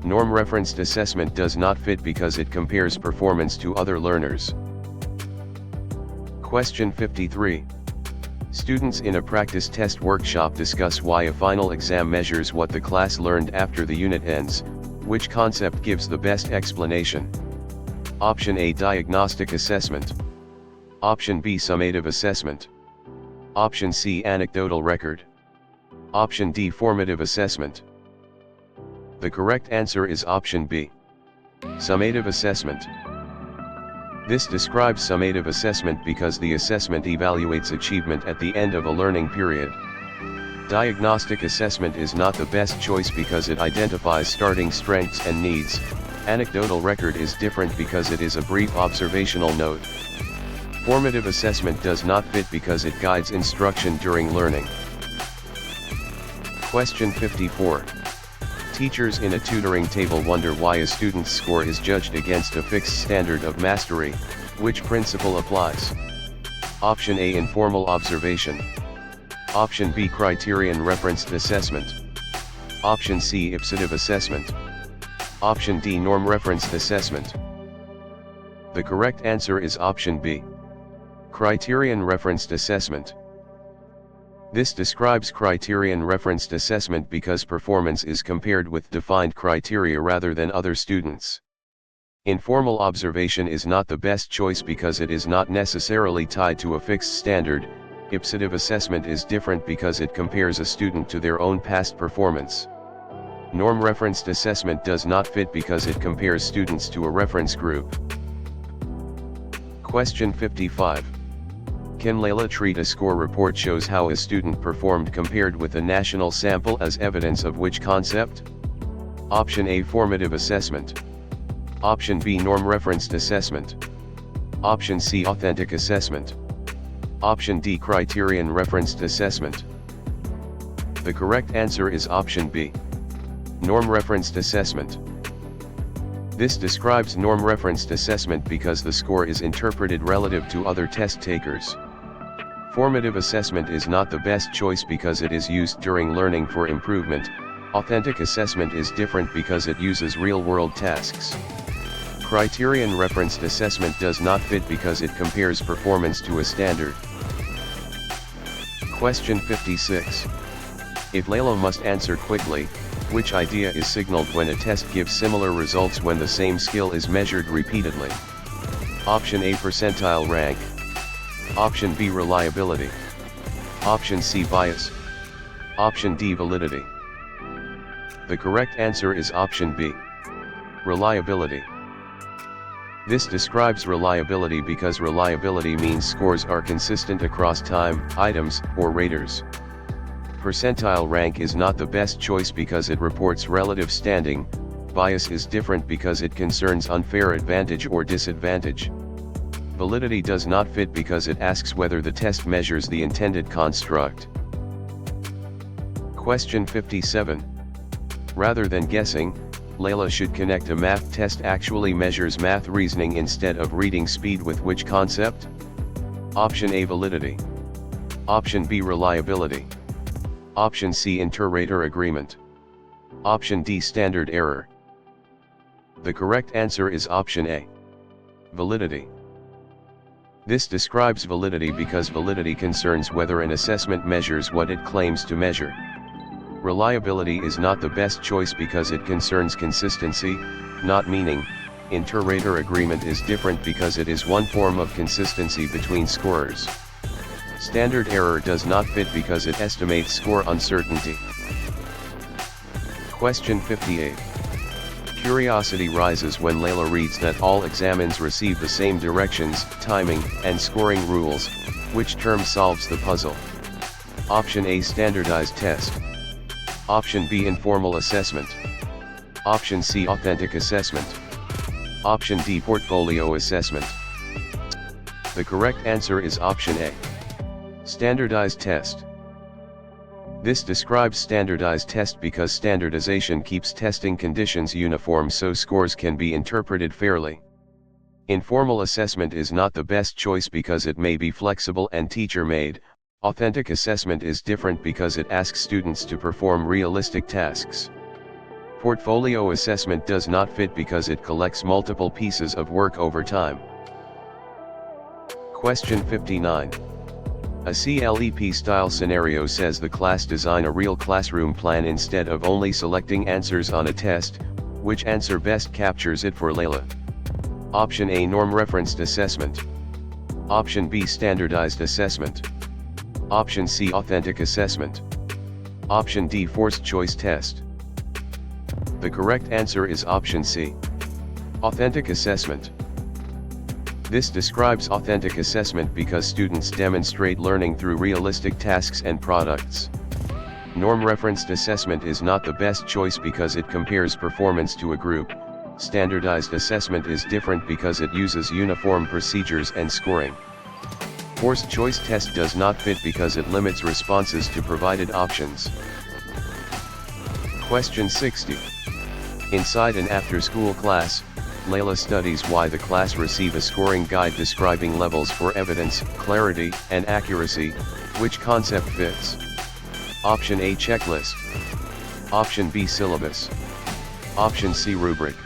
Norm-referenced assessment does not fit because it compares performance to other learners. Question 53. Students in a practice test workshop discuss why a final exam measures what the class learned after the unit ends. Which concept gives the best explanation? Option A, diagnostic assessment. Option B, summative assessment. Option C, anecdotal record. Option D, formative assessment. The correct answer is option B, summative assessment. This describes summative assessment because the assessment evaluates achievement at the end of a learning period. Diagnostic assessment is not the best choice because it identifies starting strengths and needs. Anecdotal record is different because it is a brief observational note. Formative assessment does not fit because it guides instruction during learning. Question 54. Teachers in a tutoring table wonder why a student's score is judged against a fixed standard of mastery. Which principle applies? Option A, informal observation. Option B, criterion referenced assessment. Option C, ipsative assessment. Option D, norm referenced assessment. The correct answer is option B, criterion referenced assessment. This describes criterion referenced assessment because performance is compared with defined criteria rather than other students. Informal observation is not the best choice because it is not necessarily tied to a fixed standard. Ipsative assessment is different because it compares a student to their own past performance. Norm-referenced assessment does not fit because it compares students to a reference group. Question 55. Can Layla treat a score report shows how a student performed compared with a national sample as evidence of which concept? Option A, formative assessment. Option B, norm-referenced assessment. Option C, authentic assessment. Option D, criterion referenced assessment. The correct answer is option B, norm-referenced assessment. This describes norm-referenced assessment because the score is interpreted relative to other test takers. Formative assessment is not the best choice because it is used during learning for improvement. Authentic assessment is different because it uses real-world tasks. Criterion referenced assessment does not fit because it compares performance to a standard. Question 56. If Layla must answer quickly, which idea is signaled when a test gives similar results when the same skill is measured repeatedly? Option A, percentile rank. Option B, reliability. Option C, bias. Option D, validity. The correct answer is option B, reliability. This describes reliability because reliability means scores are consistent across time, items, or raters. Percentile rank is not the best choice because it reports relative standing. Bias is different because it concerns unfair advantage or disadvantage. Validity does not fit because it asks whether the test measures the intended construct. Question 57. Rather than guessing, Layla should connect a math test actually measures math reasoning instead of reading speed with which concept? Option A, validity. Option B, reliability. Option C, inter-rater agreement. Option D, standard error. The correct answer is option A, validity. This describes validity because validity concerns whether an assessment measures what it claims to measure. Reliability is not the best choice because it concerns consistency, not meaning. Inter-rater agreement is different because it is one form of consistency between scorers. Standard error does not fit because it estimates score uncertainty. Question 58. Curiosity rises when Layla reads that all examines receive the same directions, timing, and scoring rules. Which term solves the puzzle? Option A, standardized test. Option B, informal assessment. Option C, authentic assessment. Option D, portfolio assessment. The correct answer is option A, standardized test. This describes standardized test because standardization keeps testing conditions uniform so scores can be interpreted fairly. Informal assessment is not the best choice because it may be flexible and teacher-made. Authentic assessment is different because it asks students to perform realistic tasks. Portfolio assessment does not fit because it collects multiple pieces of work over time. Question 59. A CLEP-style scenario says the class design a real classroom plan instead of only selecting answers on a test. Which answer best captures it for Layla? Option A, norm-referenced assessment. Option B, standardized assessment. Option C, authentic assessment. Option D, forced choice test. The correct answer is option C, authentic assessment. This describes authentic assessment because students demonstrate learning through realistic tasks and products. Norm-referenced assessment is not the best choice because it compares performance to a group. Standardized assessment is different because it uses uniform procedures and scoring. Forced choice test does not fit because it limits responses to provided options. Question 60. Inside an after-school class, Layla studies why the class receive a scoring guide describing levels for evidence, clarity, and accuracy. Which concept fits? Option A, checklist. Option B, syllabus. Option C, rubric.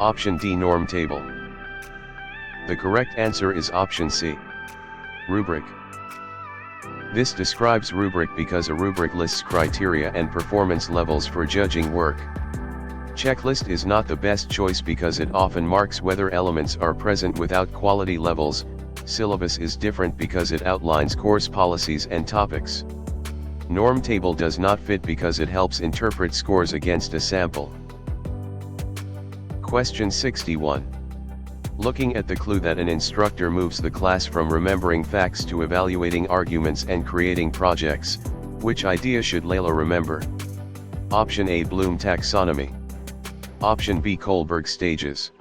Option D, norm table. The correct answer is option C, rubric. This describes rubric because a rubric lists criteria and performance levels for judging work. Checklist is not the best choice because it often marks whether elements are present without quality levels. Syllabus is different because it outlines course policies and topics. Norm table does not fit because it helps interpret scores against a sample. Question 61. Looking at the clue that an instructor moves the class from remembering facts to evaluating arguments and creating projects, which idea should Layla remember? Option A, Bloom taxonomy. Option B, Kohlberg stages.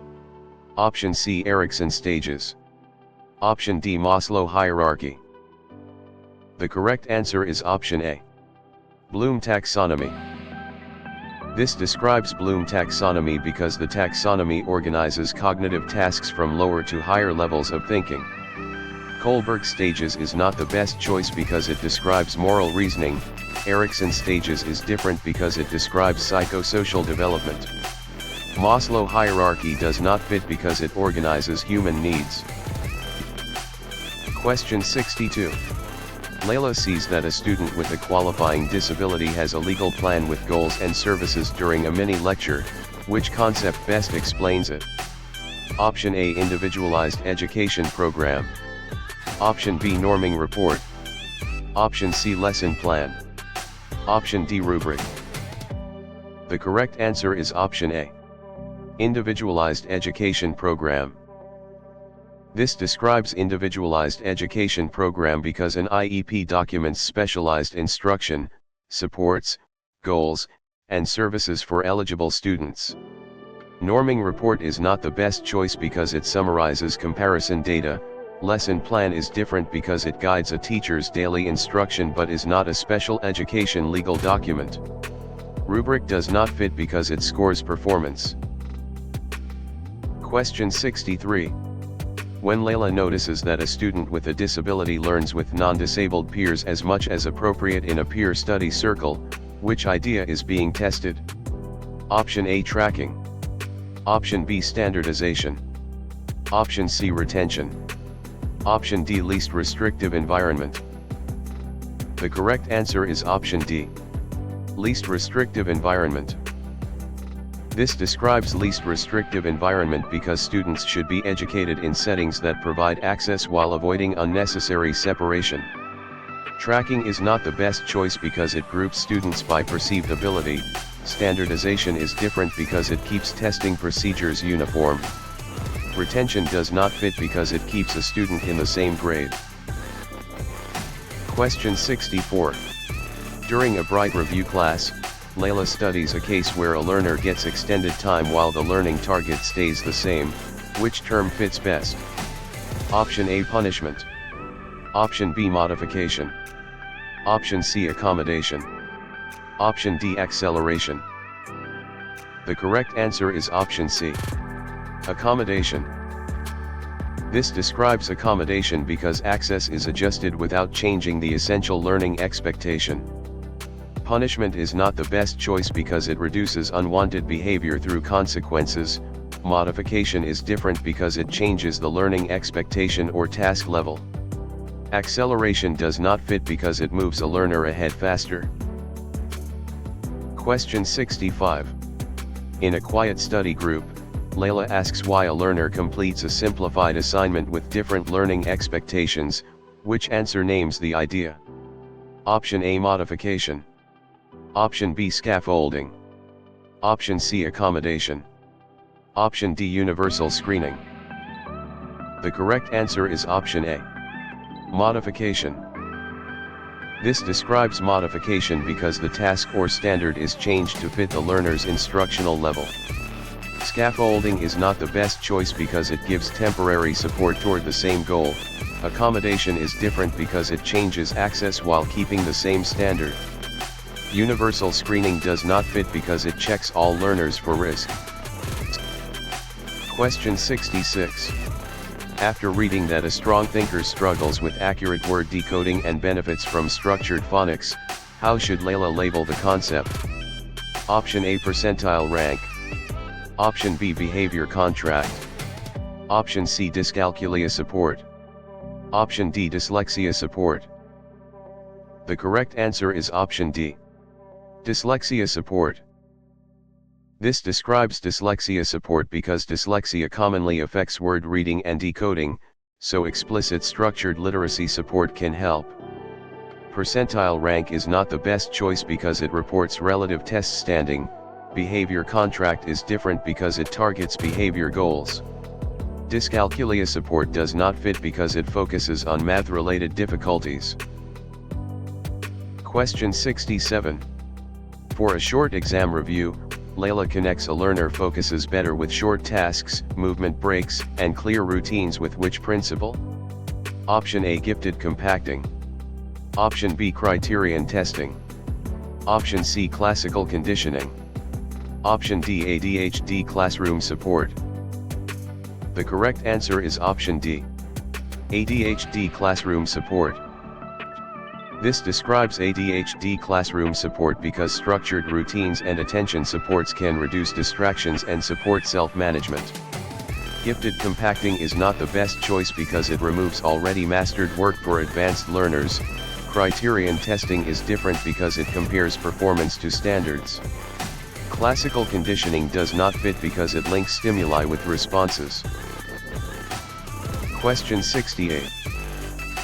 Option C, Erikson stages. Option D, Maslow hierarchy. The correct answer is option A, Bloom taxonomy. This describes Bloom taxonomy because the taxonomy organizes cognitive tasks from lower to higher levels of thinking. Kohlberg stages is not the best choice because it describes moral reasoning. Erikson stages is different because it describes psychosocial development. Maslow hierarchy does not fit because it organizes human needs. Question 62. Layla sees that a student with a qualifying disability has a legal plan with goals and services during a mini-lecture. Which concept best explains it? Option A, individualized education program. Option B, norming report. Option C, lesson plan. Option D, rubric. The correct answer is option A, individualized education program. This describes individualized education program because an IEP documents specialized instruction, supports, goals, and services for eligible students. Norming report is not the best choice because it summarizes comparison data. Lesson plan is different because it guides a teacher's daily instruction but is not a special education legal document. Rubric does not fit because it scores performance. Question 63. When Layla notices that a student with a disability learns with non-disabled peers as much as appropriate in a peer study circle, which idea is being tested? Option A, tracking. Option B, standardization. Option C, retention. Option D, least restrictive environment. The correct answer is option D, least restrictive environment. This describes least restrictive environment because students should be educated in settings that provide access while avoiding unnecessary separation. Tracking is not the best choice because it groups students by perceived ability. Standardization is different because it keeps testing procedures uniform. Retention does not fit because it keeps a student in the same grade. Question 64. During a Bright review class, Layla studies a case where a learner gets extended time while the learning target stays the same. Which term fits best? Option A, punishment. Option B, modification. Option C, accommodation. Option D, acceleration. The correct answer is option C, accommodation. This describes accommodation because access is adjusted without changing the essential learning expectation. Punishment is not the best choice because it reduces unwanted behavior through consequences. Modification is different because it changes the learning expectation or task level. Acceleration does not fit because it moves a learner ahead faster. Question 65. In a quiet study group, Layla asks why a learner completes a simplified assignment with different learning expectations. Which answer names the idea? Option A, modification. Option B, scaffolding. Option C, accommodation. Option D, universal screening. The correct answer is option A, modification. This describes modification because the task or standard is changed to fit the learner's instructional level. Scaffolding is not the best choice because it gives temporary support toward the same goal. Accommodation is different because it changes access while keeping the same standard. Universal screening does not fit because it checks all learners for risk. Question 66. After reading that a strong thinker struggles with accurate word decoding and benefits from structured phonics, how should Layla label the concept? Option A, percentile rank. Option B, behavior contract. Option C, dyscalculia support. Option D, dyslexia support. The correct answer is option D, dyslexia support. This describes dyslexia support because dyslexia commonly affects word reading and decoding, so explicit structured literacy support can help. Percentile rank is not the best choice because it reports relative test standing. Behavior contract is different because it targets behavior goals. Dyscalculia support does not fit because it focuses on math-related difficulties. Question 67. For a short exam review, Layla connects a learner focuses better with short tasks, movement breaks, and clear routines with which principle? Option A, gifted compacting. Option B, criterion testing. Option C, classical conditioning. Option D, ADHD classroom support. The correct answer is option D, ADHD classroom support. This describes ADHD classroom support because structured routines and attention supports can reduce distractions and support self-management. Gifted compacting is not the best choice because it removes already mastered work for advanced learners. Criterion testing is different because it compares performance to standards. Classical conditioning does not fit because it links stimuli with responses. Question 68.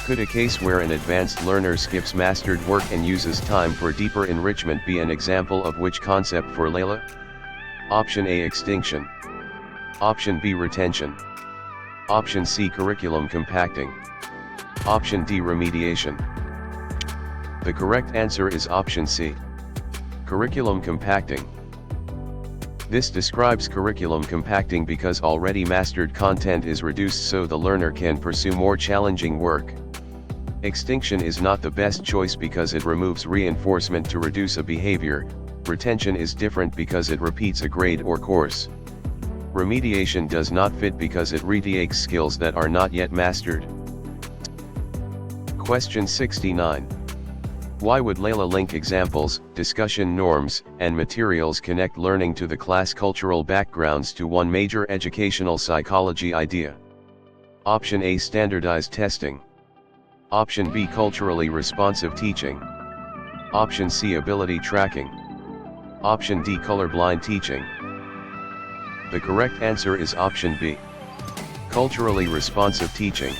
Could a case where an advanced learner skips mastered work and uses time for deeper enrichment be an example of which concept for Layla? Option A, extinction. Option B, retention. Option C, curriculum compacting. Option D, remediation. The correct answer is option C, curriculum compacting. This describes curriculum compacting because already mastered content is reduced so the learner can pursue more challenging work. Extinction is not the best choice because it removes reinforcement to reduce a behavior. Retention is different because it repeats a grade or course. Remediation does not fit because it retakes skills that are not yet mastered. Question 69. Why would Layla link examples, discussion norms, and materials connect learning to the class cultural backgrounds to one major educational psychology idea? Option A, standardized testing. Option B, culturally responsive teaching. Option C, ability tracking. Option D, colorblind teaching. The correct answer is option B, culturally responsive teaching.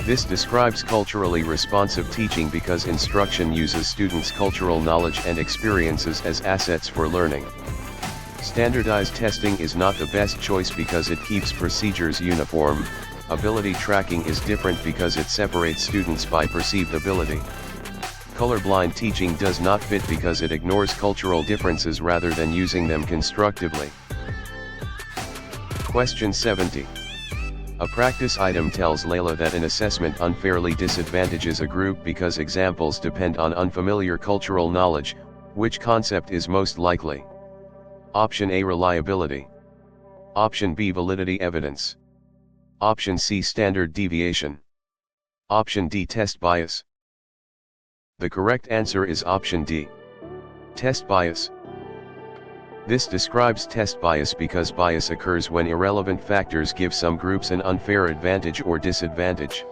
This describes culturally responsive teaching because instruction uses students' cultural knowledge and experiences as assets for learning. Standardized testing is not the best choice because it keeps procedures uniform. Ability tracking is different because it separates students by perceived ability. Colorblind teaching does not fit because it ignores cultural differences rather than using them constructively. Question 70. A practice item tells Layla that an assessment unfairly disadvantages a group because examples depend on unfamiliar cultural knowledge. Which concept is most likely? Option A, reliability. Option B, validity evidence. Option C, standard deviation. Option D, test bias. The correct answer is option D, test bias. This describes test bias because bias occurs when irrelevant factors give some groups an unfair advantage or disadvantage.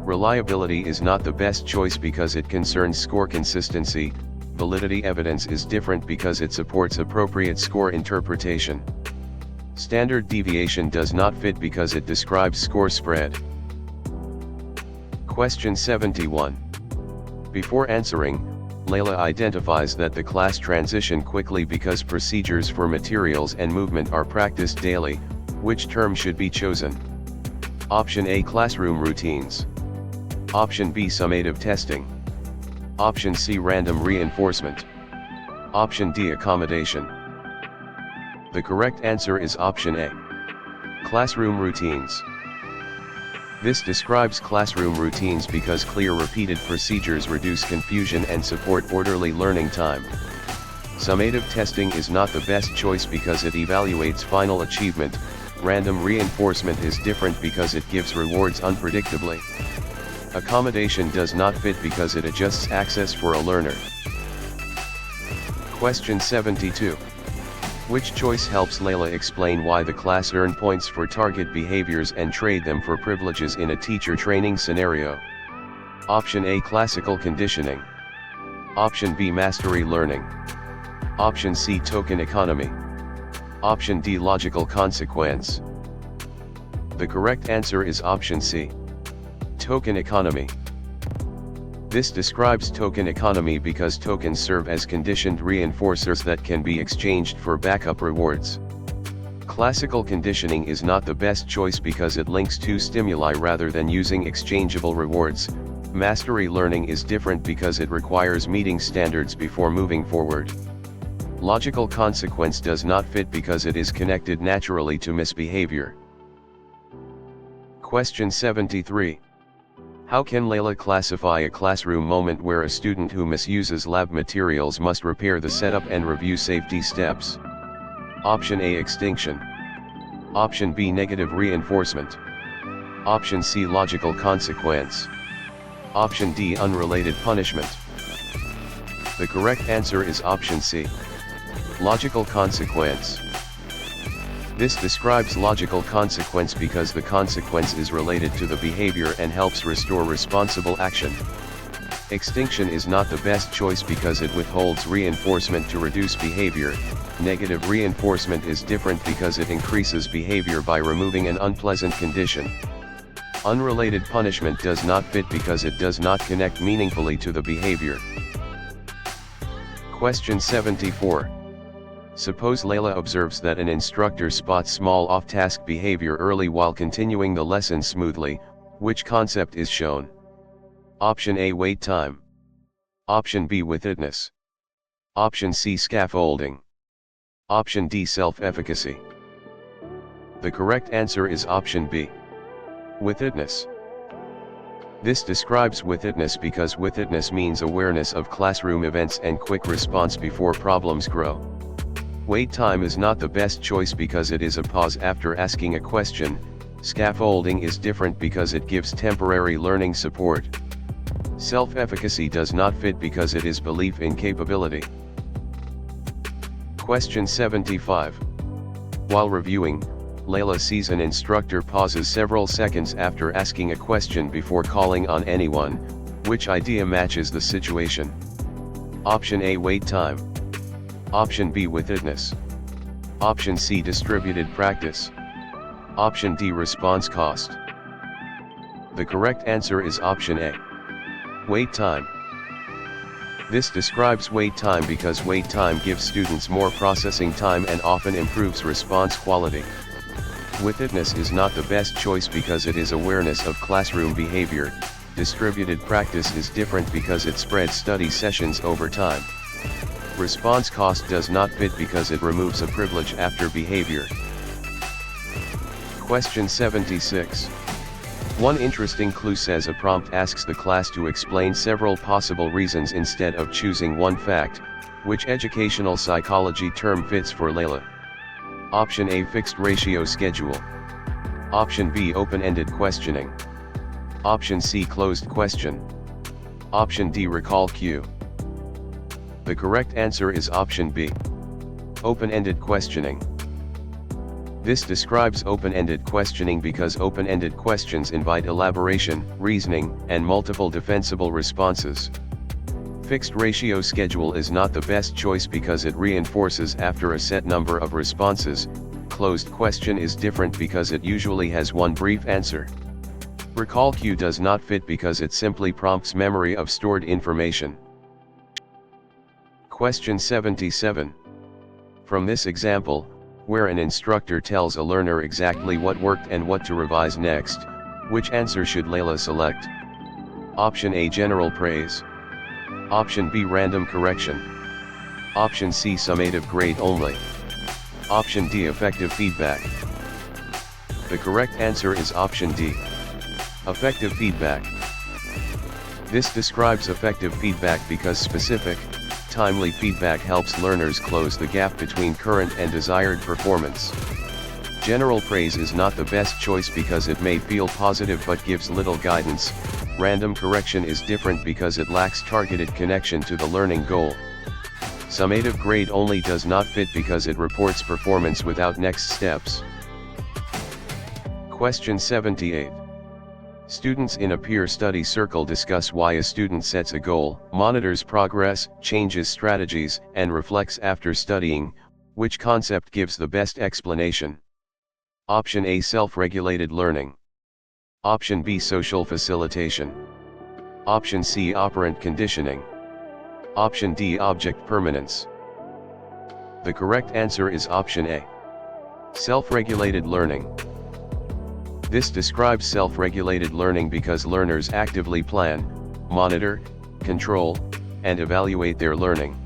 Reliability is not the best choice because it concerns score consistency. Validity evidence is different because it supports appropriate score interpretation. Standard deviation does not fit because it describes score spread. Question 71. Before answering, Layla identifies that the class transition quickly because procedures for materials and movement are practiced daily. Which term should be chosen? Option A, classroom routines. Option B, summative testing. Option C, random reinforcement. Option D, accommodation. The correct answer is option A, classroom routines. This describes classroom routines because clear repeated procedures reduce confusion and support orderly learning time. Summative testing is not the best choice because it evaluates final achievement. Random reinforcement is different because it gives rewards unpredictably. Accommodation does not fit because it adjusts access for a learner. Question 72. Which choice helps Layla explain why the class earn points for target behaviors and trade them for privileges in a teacher training scenario? Option A, classical conditioning. Option B, mastery learning. Option C, token economy. Option D, logical consequence. The correct answer is option C, token economy. This describes token economy because tokens serve as conditioned reinforcers that can be exchanged for backup rewards. Classical conditioning is not the best choice because it links two stimuli rather than using exchangeable rewards. Mastery learning is different because it requires meeting standards before moving forward. Logical consequence does not fit because it is connected naturally to misbehavior. Question 73. How can Layla classify a classroom moment where a student who misuses lab materials must repair the setup and review safety steps? Option A, extinction. Option B, negative reinforcement. Option C, logical consequence. Option D, unrelated punishment. The correct answer is option C, logical consequence. This describes logical consequence because the consequence is related to the behavior and helps restore responsible action. Extinction is not the best choice because it withholds reinforcement to reduce behavior. Negative reinforcement is different because it increases behavior by removing an unpleasant condition. Unrelated punishment does not fit because it does not connect meaningfully to the behavior. Question 74. Suppose Layla observes that an instructor spots small off-task behavior early while continuing the lesson smoothly. Which concept is shown? Option A, wait time. Option B, witness. Option C, scaffolding. Option D, self-efficacy. The correct answer is option B, witness. This describes witness because witness means awareness of classroom events and quick response before problems grow. Wait time is not the best choice because it is a pause after asking a question. Scaffolding is different because it gives temporary learning support. Self-efficacy does not fit because it is belief in capability. Question 75. While reviewing, Layla sees an instructor pauses several seconds after asking a question before calling on anyone. Which idea matches the situation? Option A, wait time. Option B, witness. Option C, distributed practice. Option D, response cost. The correct answer is option A, wait time. This describes wait time because wait time gives students more processing time and often improves response quality. Witness is not the best choice because it is awareness of classroom behavior. Distributed practice is different because it spreads study sessions over time. Response cost does not fit because it removes a privilege after behavior. Question 76. One interesting clue says a prompt asks the class to explain several possible reasons instead of choosing one fact. Which educational psychology term fits for Layla? Option A, fixed ratio schedule. Option B, open-ended questioning. Option C, closed question. Option D, recall cue. The correct answer is option B, open-ended questioning. This describes open-ended questioning because open-ended questions invite elaboration, reasoning, and multiple defensible responses. Fixed ratio schedule is not the best choice because it reinforces after a set number of responses. Closed question is different because it usually has one brief answer. Recall cue does not fit because it simply prompts memory of stored information. Question 77. From this example, where an instructor tells a learner exactly what worked and what to revise next, which answer should Layla select? Option A, general praise. Option B, random correction. Option C, summative grade only. Option D, effective feedback. The correct answer is option D, effective feedback. This describes effective feedback because specific, timely feedback helps learners close the gap between current and desired performance. General praise is not the best choice because it may feel positive but gives little guidance. Random correction is different because it lacks targeted connection to the learning goal. Summative grade only does not fit because it reports performance without next steps. Question 78. Students in a peer study circle discuss why a student sets a goal, monitors progress, changes strategies, and reflects after studying. Which concept gives the best explanation? Option A, self-regulated learning. Option B, social facilitation. Option C, operant conditioning. Option D, object permanence. The correct answer is option A, self-regulated learning. This describes self-regulated learning because learners actively plan, monitor, control, and evaluate their learning.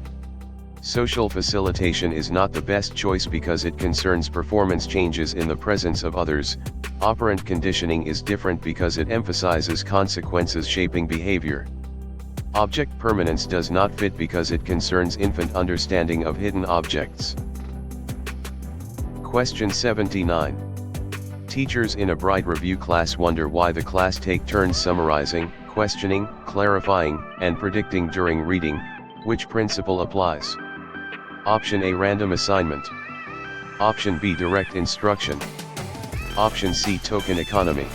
Social facilitation is not the best choice because it concerns performance changes in the presence of others. Operant conditioning is different because it emphasizes consequences shaping behavior. Object permanence does not fit because it concerns infant understanding of hidden objects. Question 79. Teachers in a Bright Review class wonder why the class take turns summarizing, questioning, clarifying, and predicting during reading. Which principle applies? Option A, random assignment. Option B, direct instruction. Option C, token economy.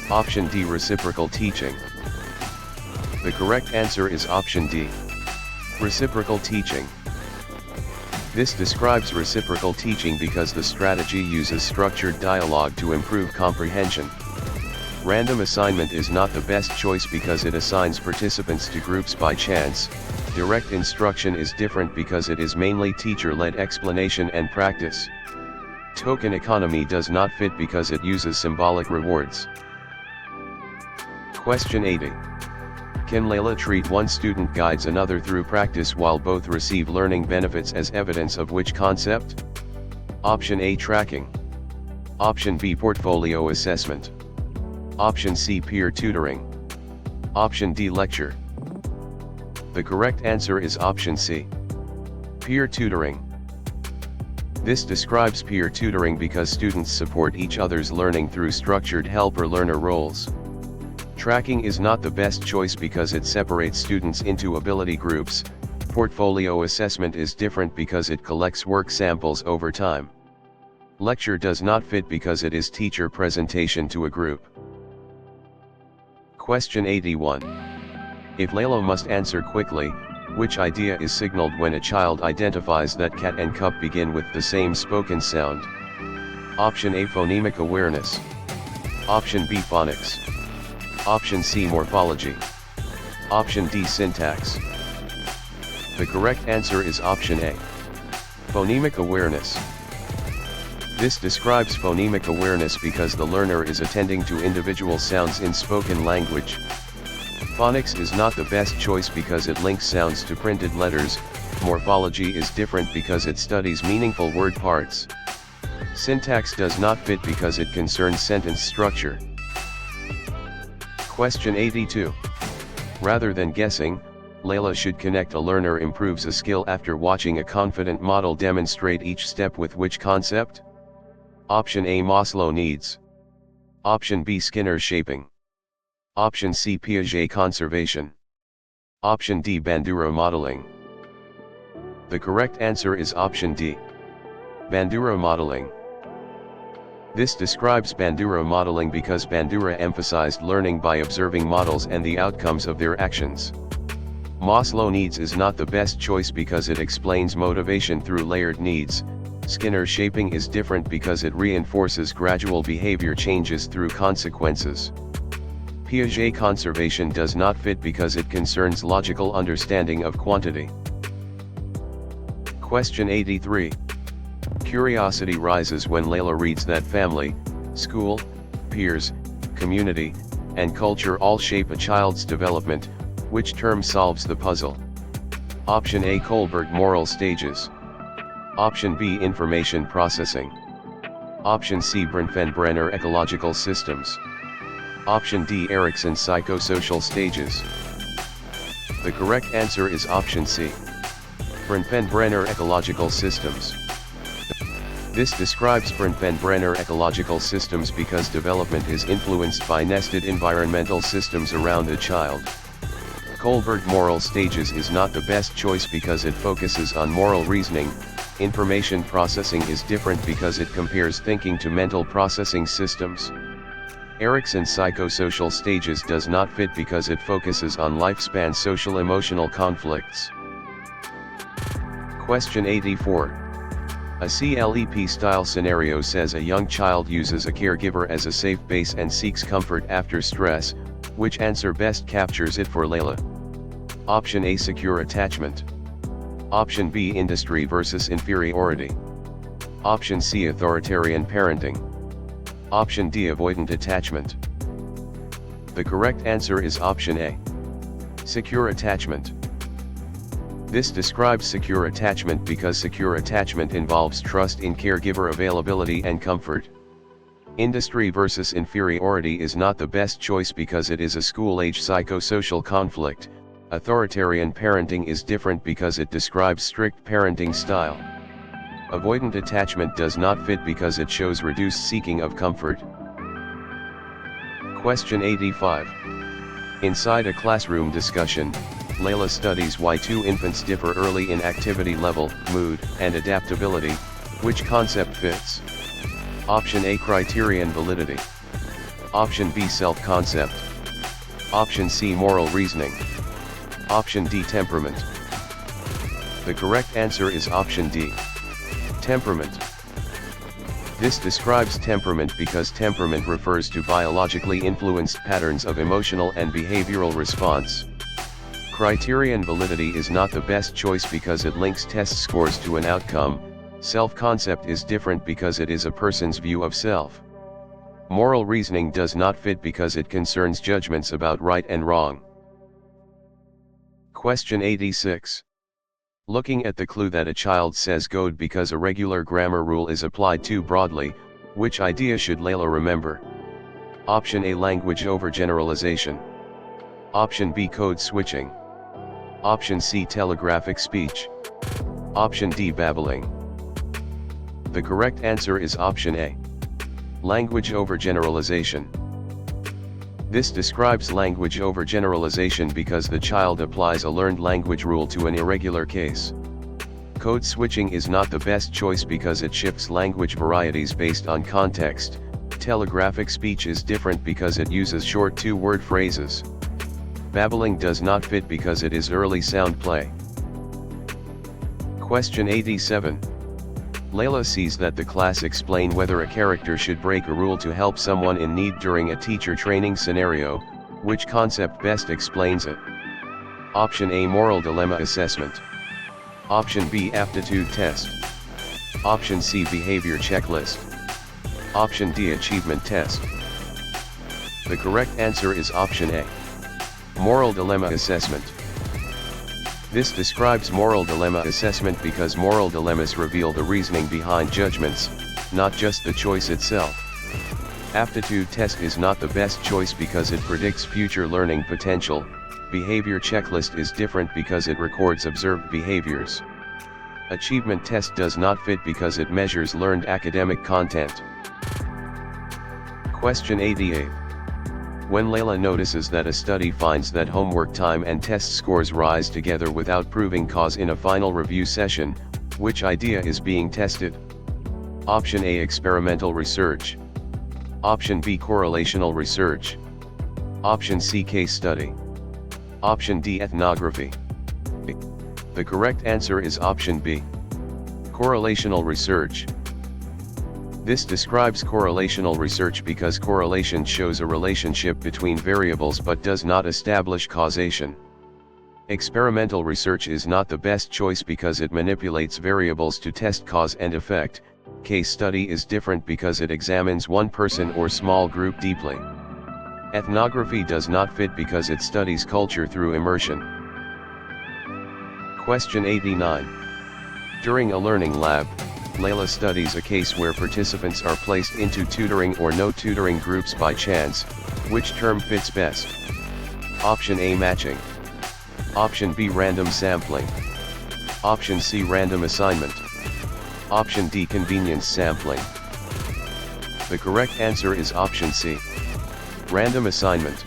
Option D, reciprocal teaching. The correct answer is option D, reciprocal teaching. This describes reciprocal teaching because the strategy uses structured dialogue to improve comprehension. Random assignment is not the best choice because it assigns participants to groups by chance. Direct instruction is different because it is mainly teacher-led explanation and practice. Token economy does not fit because it uses symbolic rewards. Question 80. Can Layla treat one student guides another through practice while both receive learning benefits as evidence of which concept? Option A, tracking. Option B, portfolio assessment. Option C, peer tutoring. Option D, lecture. The correct answer is option C, peer tutoring. This describes peer tutoring because students support each other's learning through structured helper-learner roles. Tracking is not the best choice because it separates students into ability groups. Portfolio assessment is different because it collects work samples over time. Lecture does not fit because it is teacher presentation to a group. Question 81. If Layla must answer quickly, which idea is signaled when a child identifies that cat and cup begin with the same spoken sound? Option A, phonemic awareness. Option B, phonics. Option C, morphology. Option D, syntax. The correct answer is option A, phonemic awareness. This describes phonemic awareness because the learner is attending to individual sounds in spoken language. Phonics is not the best choice because it links sounds to printed letters. Morphology is different because it studies meaningful word parts. Syntax does not fit because it concerns sentence structure. Question 82. Rather than guessing, Layla should connect a learner improves a skill after watching a confident model demonstrate each step with which concept? Option A, Maslow needs. Option B, Skinner's shaping. Option C, Piaget conservation. Option D, Bandura modeling. The correct answer is option D, Bandura modeling. This describes Bandura modeling because Bandura emphasized learning by observing models and the outcomes of their actions. Maslow needs is not the best choice because it explains motivation through layered needs. Skinner's shaping is different because it reinforces gradual behavior changes through consequences. Piaget conservation does not fit because it concerns logical understanding of quantity. Question 83. Curiosity rises when Layla reads that family, school, peers, community, and culture all shape a child's development. Which term solves the puzzle? Option A, Kohlberg moral stages. Option B, information processing. Option C, Preconventional ecological systems. Option D, Erikson psychosocial stages. The correct answer is option C, Preconventional ecological systems. This describes Preconventional ecological systems because development is influenced by nested environmental systems around the child. Kohlberg moral stages is not the best choice because it focuses on moral reasoning. Information processing is different because it compares thinking to mental processing systems. Erikson psychosocial stages does not fit because it focuses on lifespan social emotional conflicts. Question 84. A CLEP-style scenario says a young child uses a caregiver as a safe base and seeks comfort after stress. Which answer best captures it for Layla? Option A, secure attachment. Option B, industry versus inferiority. Option C, authoritarian parenting. Option D, avoidant attachment. The correct answer is option A, secure attachment. This describes secure attachment because secure attachment involves trust in caregiver availability and comfort. Industry versus inferiority is not the best choice because it is a school-age psychosocial conflict. Authoritarian parenting is different because it describes strict parenting style. Avoidant attachment does not fit because it shows reduced seeking of comfort. Question 85. Inside a classroom discussion, Layla studies why two infants differ early in activity level, mood, and adaptability. Which concept fits? Option A, criterion validity. Option B, self-concept. Option C, moral reasoning. Option D, temperament. The correct answer is option D, temperament. This describes temperament because temperament refers to biologically influenced patterns of emotional and behavioral response. Criterion validity is not the best choice because it links test scores to an outcome. Self-concept is different because it is a person's view of self. Moral reasoning does not fit because it concerns judgments about right and wrong. Question 86. Looking at the clue that a child says "good" because a regular grammar rule is applied too broadly, which idea should Layla remember? Option A, language overgeneralization. Option B, code switching. Option C, telegraphic speech. Option D, babbling. The correct answer is option A, language overgeneralization. This describes language overgeneralization because the child applies a learned language rule to an irregular case. Code switching is not the best choice because it shifts language varieties based on context. Telegraphic speech is different because it uses short two-word phrases. Babbling does not fit because it is early sound play. Question 87. Layla sees that the class explain whether a character should break a rule to help someone in need during a teacher training scenario. Which concept best explains it? Option A, moral dilemma assessment. Option B, aptitude test. Option C, behavior checklist. Option D, achievement test. The correct answer is option A, moral dilemma assessment. This describes moral dilemma assessment because moral dilemmas reveal the reasoning behind judgments. not just the choice itself. Aptitude test is not the best choice because it predicts future learning potential. Behavior checklist is different because it records observed behaviors. Achievement test does not fit because it measures learned academic content. Question 88. When Layla notices that a study finds that homework time and test scores rise together without proving cause in a final review session, which idea is being tested? Option A, experimental research. Option B, correlational research. Option C, case study. Option D, ethnography. The correct answer is option B, correlational research. This describes correlational research because correlation shows a relationship between variables but does not establish causation. Experimental research is not the best choice because it manipulates variables to test cause and effect. Case study is different because it examines one person or small group deeply. Ethnography does not fit because it studies culture through immersion. Question 89. During a learning lab, Layla studies a case where participants are placed into tutoring or no tutoring groups by chance. Which term fits best? Option A, matching. Option B, random sampling. Option C, random assignment. Option D, convenience sampling. The correct answer is option C, random assignment.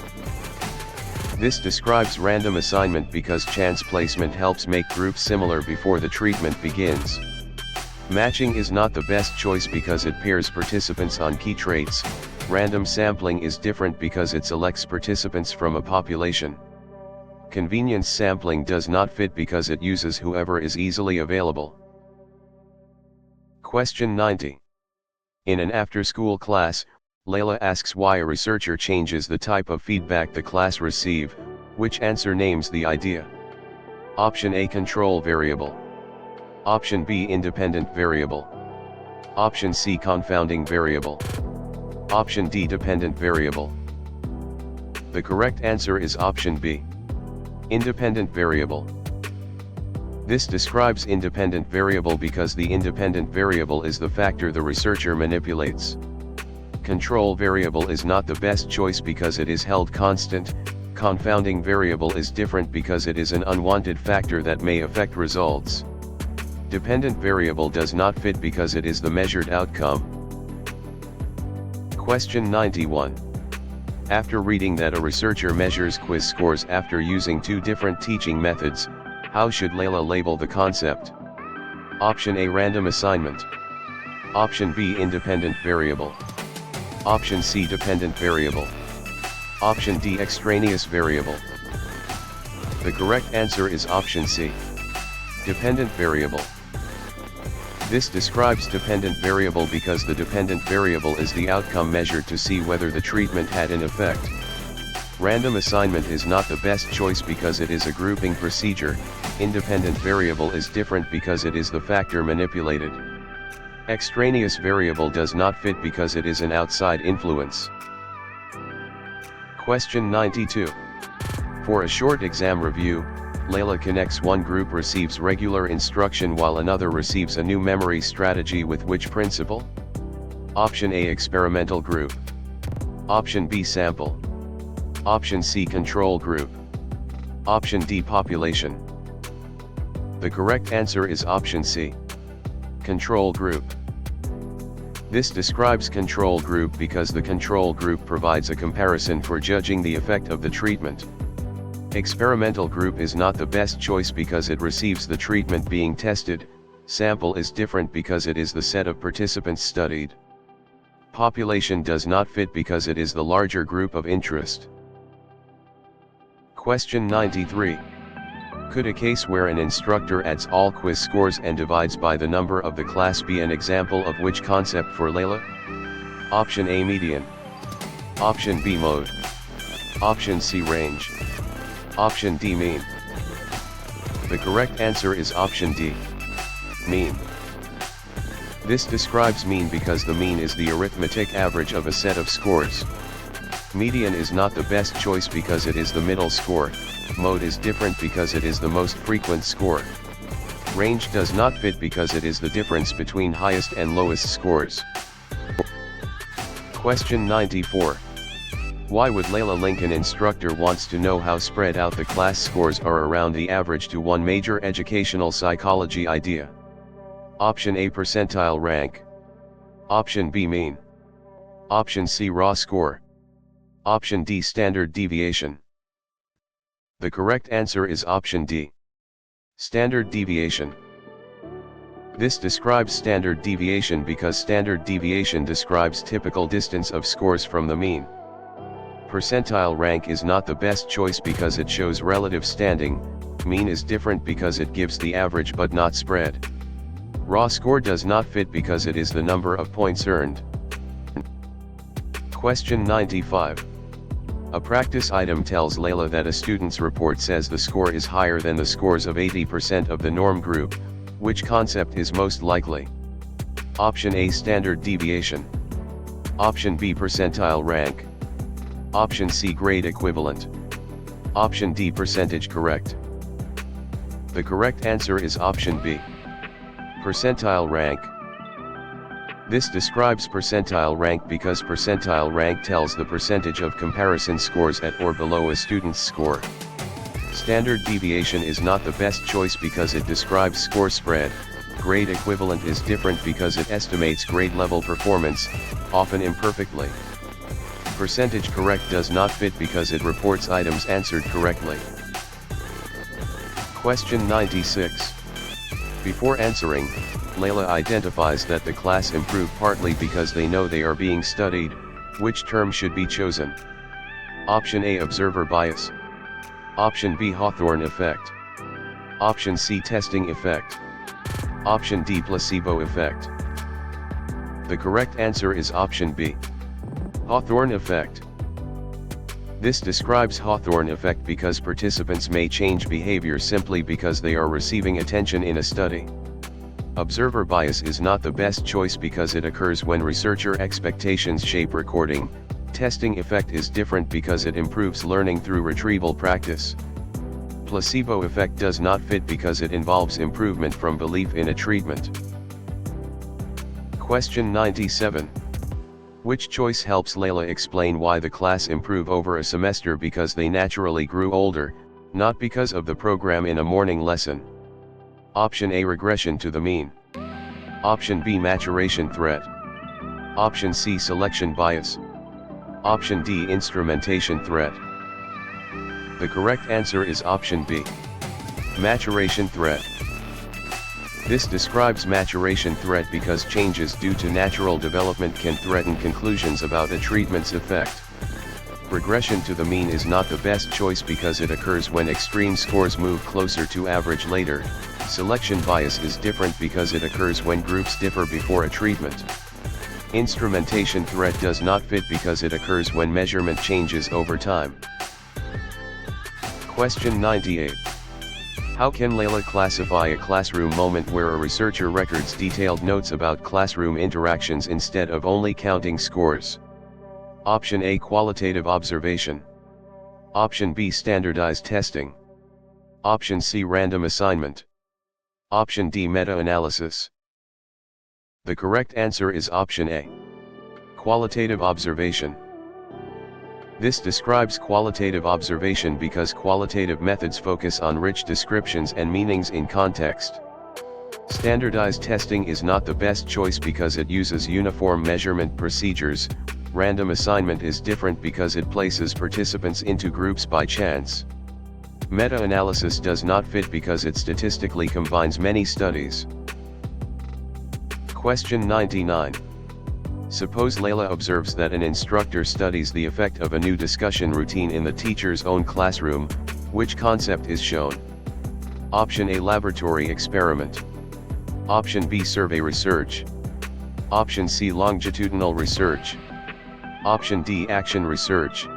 This describes random assignment because chance placement helps make groups similar before the treatment begins. Matching is not the best choice because it pairs participants on key traits. Random sampling is different because it selects participants from a population. Convenience sampling does not fit because it uses whoever is easily available. Question 90. In an after-school class, Layla asks why a researcher changes the type of feedback the class receive. Which answer names the idea? Option A, control variable. Option B, independent variable. Option C, confounding variable. Option D, dependent variable. The correct answer is option B, independent variable. This describes independent variable because the independent variable is the factor the researcher manipulates. Control variable is not the best choice because it is held constant. Confounding variable is different because it is an unwanted factor that may affect results. Dependent variable does not fit because it is the measured outcome. Question 91. After reading that a researcher measures quiz scores after using two different teaching methods, how should Layla label the concept? Option A, random assignment. Option B, independent variable. Option C, dependent variable. Option D, extraneous variable. The correct answer is option C, dependent variable. This describes dependent variable because the dependent variable is the outcome measured to see whether the treatment had an effect. Random assignment is not the best choice because it is a grouping procedure. Independent variable is different because it is the factor manipulated. Extraneous variable does not fit because it is an outside influence. Question 92. For a short exam review, Layla connects one group receives regular instruction while another receives a new memory strategy with which principle? Option A, experimental group. Option B, sample. Option C, control group. Option D, population. The correct answer is option C, control group. This describes control group because the control group provides a comparison for judging the effect of the treatment. Experimental group is not the best choice because it receives the treatment being tested. Sample is different because it is the set of participants studied. Population does not fit because it is the larger group of interest. Question 93. Could a case where an instructor adds all quiz scores and divides by the number of the class be an example of which concept for Layla? Option A, median. Option B, mode. Option C, range. Option D, mean. The correct answer is option D, mean. This describes mean because the mean is the arithmetic average of a set of scores. Median is not the best choice because it is the middle score. Mode is different because it is the most frequent score. Range does not fit because it is the difference between highest and lowest scores. Question 94. Why would Layla Lincoln instructor wants to know how spread out the class scores are around the average to one major educational psychology idea? Option A, percentile rank. Option B, mean. Option C, raw score. Option D, standard deviation. The correct answer is option D. Standard deviation. This describes standard deviation because standard deviation describes typical distance of scores from the mean. Percentile rank is not the best choice because it shows relative standing. Mean is different because it gives the average but not spread. Raw score does not fit because it is the number of points earned. Question 95. A practice item tells Layla that a student's report says the score is higher than the scores of 80% of the norm group. Which concept is most likely? Option A, standard deviation. Option B, percentile rank. Option C, grade equivalent. Option D, percentage correct. The correct answer is option B. Percentile rank. This describes percentile rank because percentile rank tells the percentage of comparison scores at or below a student's score. Standard deviation is not the best choice because it describes score spread. Grade equivalent is different because it estimates grade level performance, often imperfectly. Percentage correct does not fit because it reports items answered correctly. Question 96. Before answering, Layla identifies that the class improved partly because they know they are being studied. Which term should be chosen? Option A, observer bias. Option B, Hawthorne effect. Option C, testing effect. Option D, placebo effect. The correct answer is option B. Hawthorne effect. This describes Hawthorne effect because participants may change behavior simply because they are receiving attention in a study. Observer bias is not the best choice because it occurs when researcher expectations shape recording. Testing effect is different because it improves learning through retrieval practice. Placebo effect does not fit because it involves improvement from belief in a treatment. Question 97. Which choice helps Layla explain why the class improve over a semester because they naturally grew older, not because of the program in a morning lesson? Option A, regression to the mean. Option B, maturation threat. Option C, selection bias. Option D, instrumentation threat. The correct answer is option B. Maturation threat. This describes maturation threat because changes due to natural development can threaten conclusions about a treatment's effect. Regression to the mean is not the best choice because it occurs when extreme scores move closer to average later. Selection bias is different because it occurs when groups differ before a treatment. Instrumentation threat does not fit because it occurs when measurement changes over time. Question 98. How can Layla classify a classroom moment where a researcher records detailed notes about classroom interactions instead of only counting scores? Option A, qualitative observation. Option B, standardized testing. Option C, random assignment. Option D, meta-analysis. The correct answer is option A. Qualitative observation. This describes qualitative observation because qualitative methods focus on rich descriptions and meanings in context. Standardized testing is not the best choice because it uses uniform measurement procedures. Random assignment is different because it places participants into groups by chance. Meta-analysis does not fit because it statistically combines many studies. Question 99. Suppose Layla observes that an instructor studies the effect of a new discussion routine in the teacher's own classroom. Which concept is shown? Option A, laboratory experiment. Option B, survey research. Option C, longitudinal research. Option D, action research.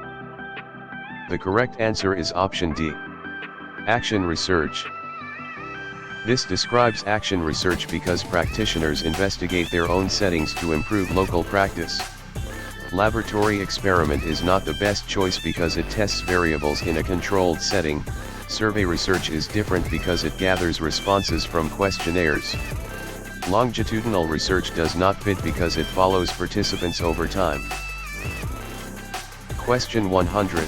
The correct answer is option D. Action research. This describes action research because practitioners investigate their own settings to improve local practice. Laboratory experiment is not the best choice because it tests variables in a controlled setting. Survey research is different because it gathers responses from questionnaires. Longitudinal research does not fit because it follows participants over time. Question 100.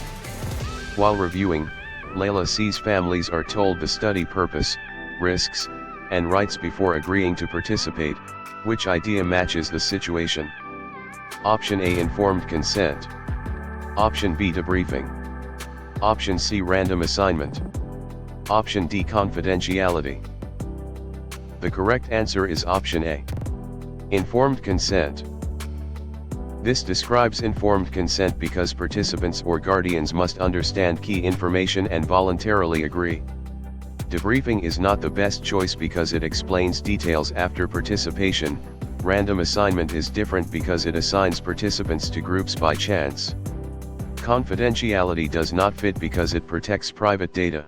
While reviewing, Layla sees families are told the study purpose, risks, and rights before agreeing to participate. Which idea matches the situation? Option A, informed consent. Option B, debriefing. Option C, random assignment. Option D, confidentiality. The correct answer is option A. Informed consent. This describes informed consent because participants or guardians must understand key information and voluntarily agree. Debriefing is not the best choice because it explains details after participation. Random assignment is different because it assigns participants to groups by chance. Confidentiality does not fit because it protects private data.